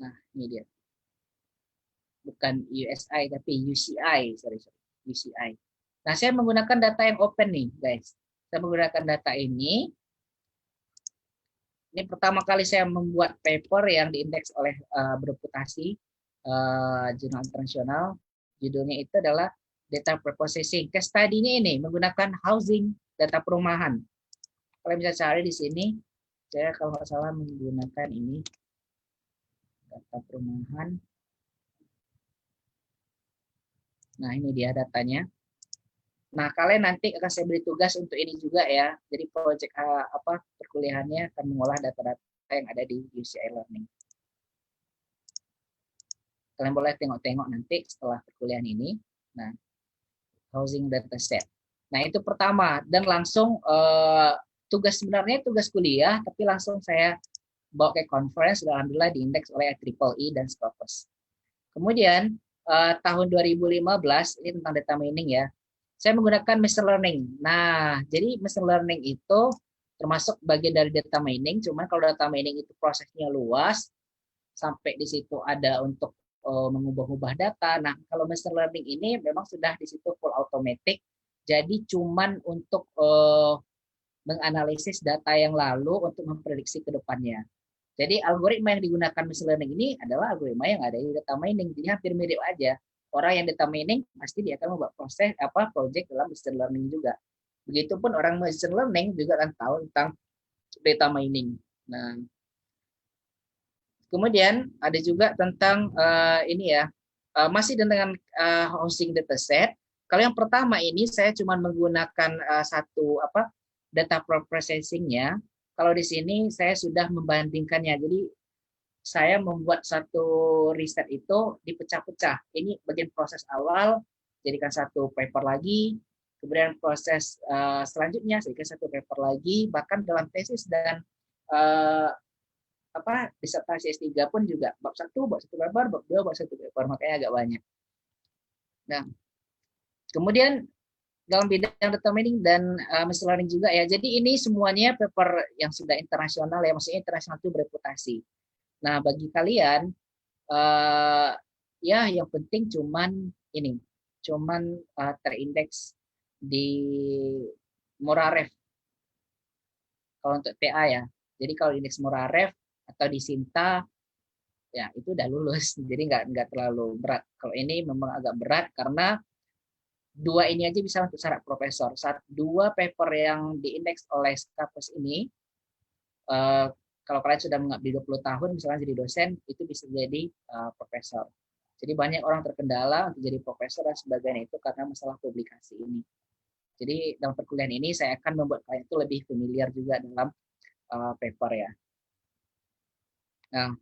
Nah ini dia. Bukan USI tapi UCI, sorry. UCI. Nah saya menggunakan data yang open nih guys. Saya menggunakan data ini. Ini pertama kali saya membuat paper yang diindeks oleh bereputasi jurnal internasional. Judulnya itu adalah data preprocessing. Case study-nya ini menggunakan housing data perumahan. Kalian bisa cari di sini. Saya kalau nggak salah menggunakan ini data perumahan. Nah ini dia datanya. Nah kalian nanti akan saya beri tugas untuk ini juga ya. Jadi proyek perkuliahannya akan mengolah data-data yang ada di UCI Learning. Kalian boleh tengok-tengok nanti setelah perkuliahan ini. Nah, housing data set. Nah itu pertama dan langsung tugas sebenarnya tugas kuliah, tapi langsung saya bawa ke conference dan alhamdulillah diindeks oleh IEEE dan Scopus. Kemudian tahun 2015 ini tentang data mining ya. Saya menggunakan machine learning. Nah, jadi machine learning itu termasuk bagian dari data mining, cuman kalau data mining itu prosesnya luas, sampai di situ ada untuk mengubah-ubah data. Nah, kalau machine learning ini memang sudah di situ full automatic, jadi cuman untuk menganalisis data yang lalu untuk memprediksi ke depannya. Jadi algoritma yang digunakan machine learning ini adalah algoritma yang ada di data mining, jadi hampir mirip aja. Orang yang data mining pasti dia akan membuat project dalam machine learning juga. Begitupun orang machine learning juga akan tahu tentang data mining. Nah, kemudian ada juga tentang ini ya, masih dengan housing dataset. Kalau yang pertama ini saya cuma menggunakan satu data processing-nya. Kalau di sini saya sudah membandingkannya. Jadi saya membuat satu riset itu dipecah-pecah. Ini bagian proses awal, jadikan satu paper lagi. Kemudian proses selanjutnya, jadikan satu paper lagi. Bahkan dalam tesis dan disertasi S3 pun juga bab 1, bab 1 paper, bab 2, bab 1 paper, makanya agak banyak. Nah, kemudian dalam bidang data mining dan machine learning juga ya. Jadi ini semuanya paper yang sudah internasional ya, maksudnya internasional itu bereputasi. Nah, bagi kalian ya yang penting cuman terindeks di Moraref kalau untuk PA ya. Jadi kalau indeks Moraref atau di Sinta ya itu udah lulus, jadi nggak terlalu berat. Kalau ini memang agak berat karena dua ini aja bisa untuk syarat profesor. Dua paper yang diindeks oleh Scopus ini, kalau kalian sudah mengabdi 20 tahun misalnya jadi dosen, itu bisa jadi profesor. Jadi banyak orang terkendala untuk jadi profesor dan sebagainya itu karena masalah publikasi ini. Jadi dalam perkuliahan ini saya akan membuat kalian itu lebih familiar juga dalam paper ya. Nah,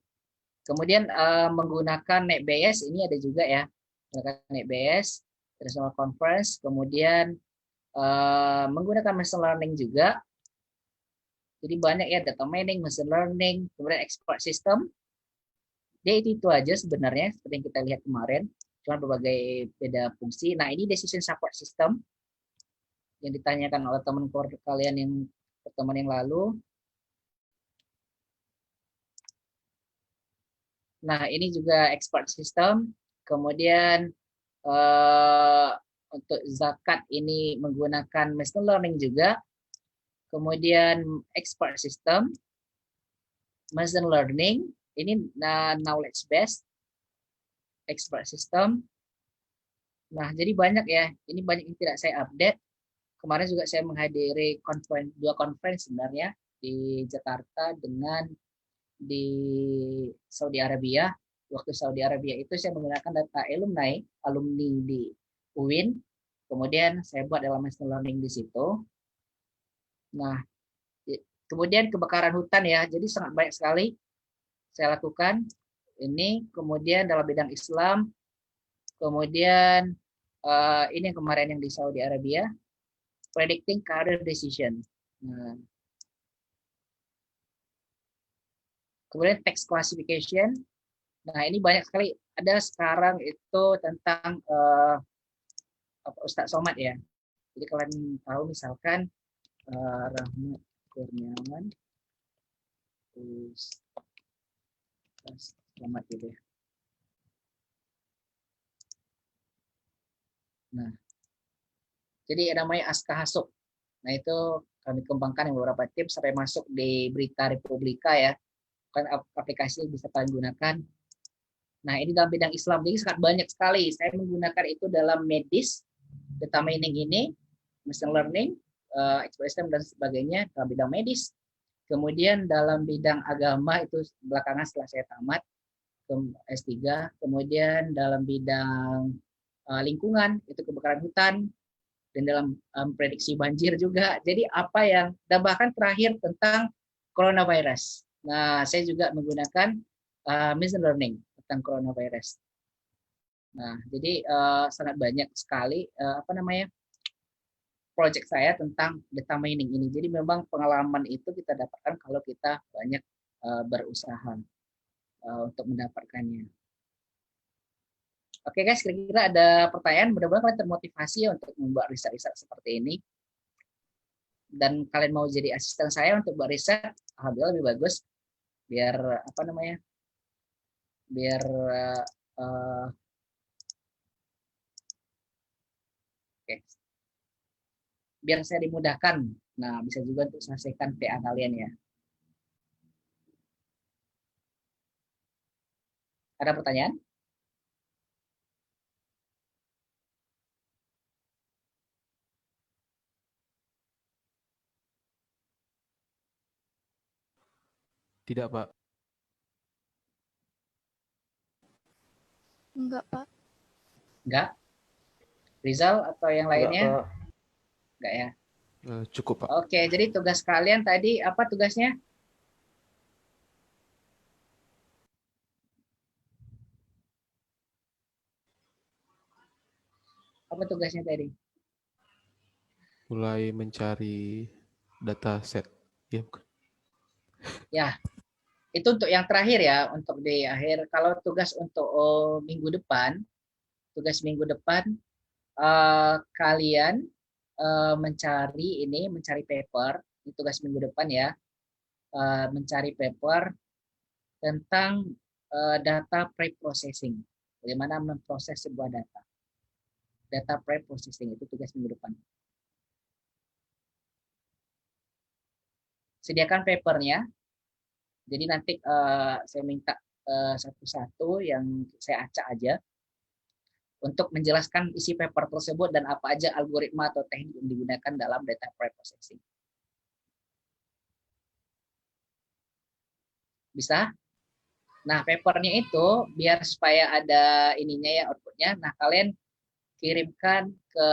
kemudian menggunakan NetBS ini ada juga ya. Menggunakan NetBS traditional conference, kemudian menggunakan machine learning juga. Jadi banyak ya, data mining, machine learning, kemudian expert system. Dia itu aja sebenarnya seperti yang kita lihat kemarin, cuma berbagai beda fungsi. Nah, ini decision support system yang ditanyakan oleh teman kalian yang pertemuan yang lalu. Nah, ini juga expert system. Kemudian untuk zakat ini menggunakan machine learning juga. Kemudian expert system, machine learning, ini knowledge based, expert system. Nah, jadi banyak ya. Ini banyak yang tidak saya update. Kemarin juga saya menghadiri dua conference sebenarnya di Jakarta dengan di Saudi Arabia. Waktu Saudi Arabia itu saya menggunakan data alumni di UIN. Kemudian saya buat dalam machine learning di situ. Nah, kemudian kebakaran hutan ya. Jadi sangat banyak sekali saya lakukan ini. Kemudian dalam bidang Islam. Kemudian ini yang kemarin yang di Saudi Arabia. Predicting career decision. Nah, kemudian text classification. Nah, ini banyak sekali. Ada sekarang itu tentang Ustadz Somad ya. Jadi kalian tahu misalkan Rahmat Kurniawan, Ustadz Somad gitu ya. Nah, jadi namanya Aska Hasuk. Nah, itu kami kembangkan yang beberapa tips sampai masuk di Berita Republika ya. Kan aplikasi bisa kalian gunakan. Nah, ini dalam bidang Islam. Jadi sangat banyak sekali. Saya menggunakan itu dalam medis, data mining ini, machine learning, expert system dan sebagainya dalam bidang medis. Kemudian dalam bidang agama itu belakangan setelah saya tamat S3. Kemudian dalam bidang lingkungan itu kebakaran hutan dan dalam prediksi banjir juga. Jadi apa yang dan bahkan terakhir tentang coronavirus. Nah, saya juga menggunakan machine learning tentang coronavirus. Nah, jadi sangat banyak sekali project saya tentang data mining ini. Jadi memang pengalaman itu kita dapatkan kalau kita banyak berusaha untuk mendapatkannya. Oke guys, kira-kira ada pertanyaan. Mudah-mudahan kalian termotivasi untuk membuat riset-riset seperti ini. Dan kalian mau jadi asisten saya untuk buat riset, alhamdulillah lebih bagus. Biar biar biar saya dimudahkan. Nah, bisa juga untuk selesaikan PA kalian ya. Ada pertanyaan? Tidak, Pak. Enggak, Pak. Enggak? Rizal atau yang lainnya? Enggak ya? Cukup, Pak. Oke, jadi tugas kalian tadi apa tugasnya? Apa tugasnya tadi? Mulai mencari data set. Ya, bukan. Ya, itu untuk yang terakhir ya, untuk di akhir. Kalau tugas untuk tugas minggu depan, kalian mencari paper, ini tugas minggu depan ya, mencari paper tentang data pre-processing. Bagaimana memproses sebuah data. Data pre-processing itu tugas minggu depan. Sediakan papernya. Jadi nanti saya minta satu-satu yang saya acak aja untuk menjelaskan isi paper tersebut dan apa aja algoritma atau teknik yang digunakan dalam data pre-processing. Bisa? Nah, papernya itu biar supaya ada ininya ya outputnya. Nah, kalian kirimkan ke,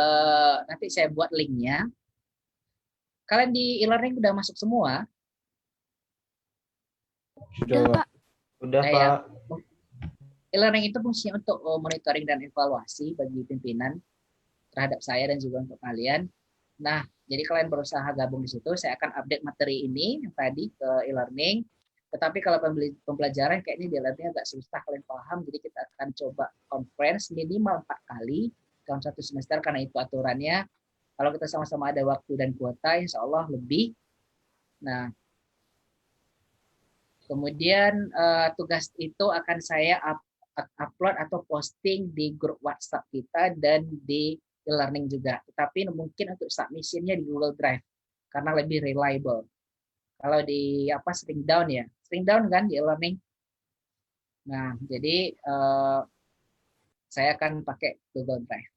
nanti saya buat linknya. Kalian di e-learning udah masuk semua? Udah, Pak. Udah, Nah, Pak. Ya. E-learning itu fungsinya untuk monitoring dan evaluasi bagi pimpinan. terhadap saya dan juga untuk kalian. Nah, jadi kalian berusaha gabung di situ. Saya akan update materi ini yang tadi ke e-learning. Tetapi kalau pembelajaran kayaknya di e-learning agak susah kalian paham. Jadi kita akan coba conference minimal 4 kali dalam 1 semester karena itu aturannya. Kalau kita sama-sama ada waktu dan kuota, insya Allah lebih. Nah, kemudian tugas itu akan saya upload atau posting di grup WhatsApp kita dan di e-learning juga. Tetapi mungkin untuk submissionnya di Google Drive karena lebih reliable. Kalau di sering down kan di e-learning. Nah, jadi saya akan pakai Google Drive.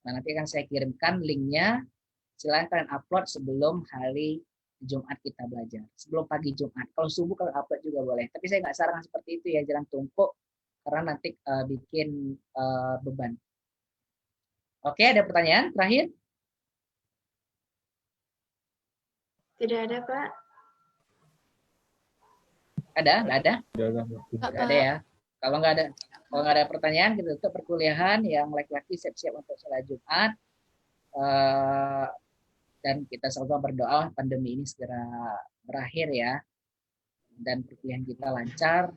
Nah, nanti akan saya kirimkan linknya. Silahkan upload sebelum hari Jumat kita belajar. Sebelum pagi Jumat. Kalau subuh kalau upload juga boleh. Tapi saya nggak sarankan seperti itu ya. Jangan tumpuk. Karena nanti bikin beban. Oke, ada pertanyaan terakhir? Tidak ada, Pak. Ada? Nggak ada? Nggak, Nggak ada ya. Kalau nggak ada pertanyaan, kita tutup perkuliahan. Yang laki-laki siap-siap untuk sholat Jumat. Dan kita sama-sama berdoa pandemi ini segera berakhir ya. Dan perkuliahan kita lancar.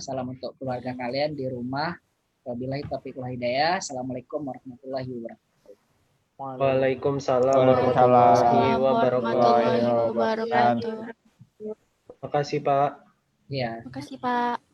Salam untuk keluarga kalian di rumah. Wabillahi taufiq wal hidayah. Assalamualaikum warahmatullahi wabarakatuh. Waalaikumsalam Waalaikumsalam warahmatullahi wabarakatuh. warahmatullahi wabarakatuh. Makasih Pak. Ya. Makasih, Pak.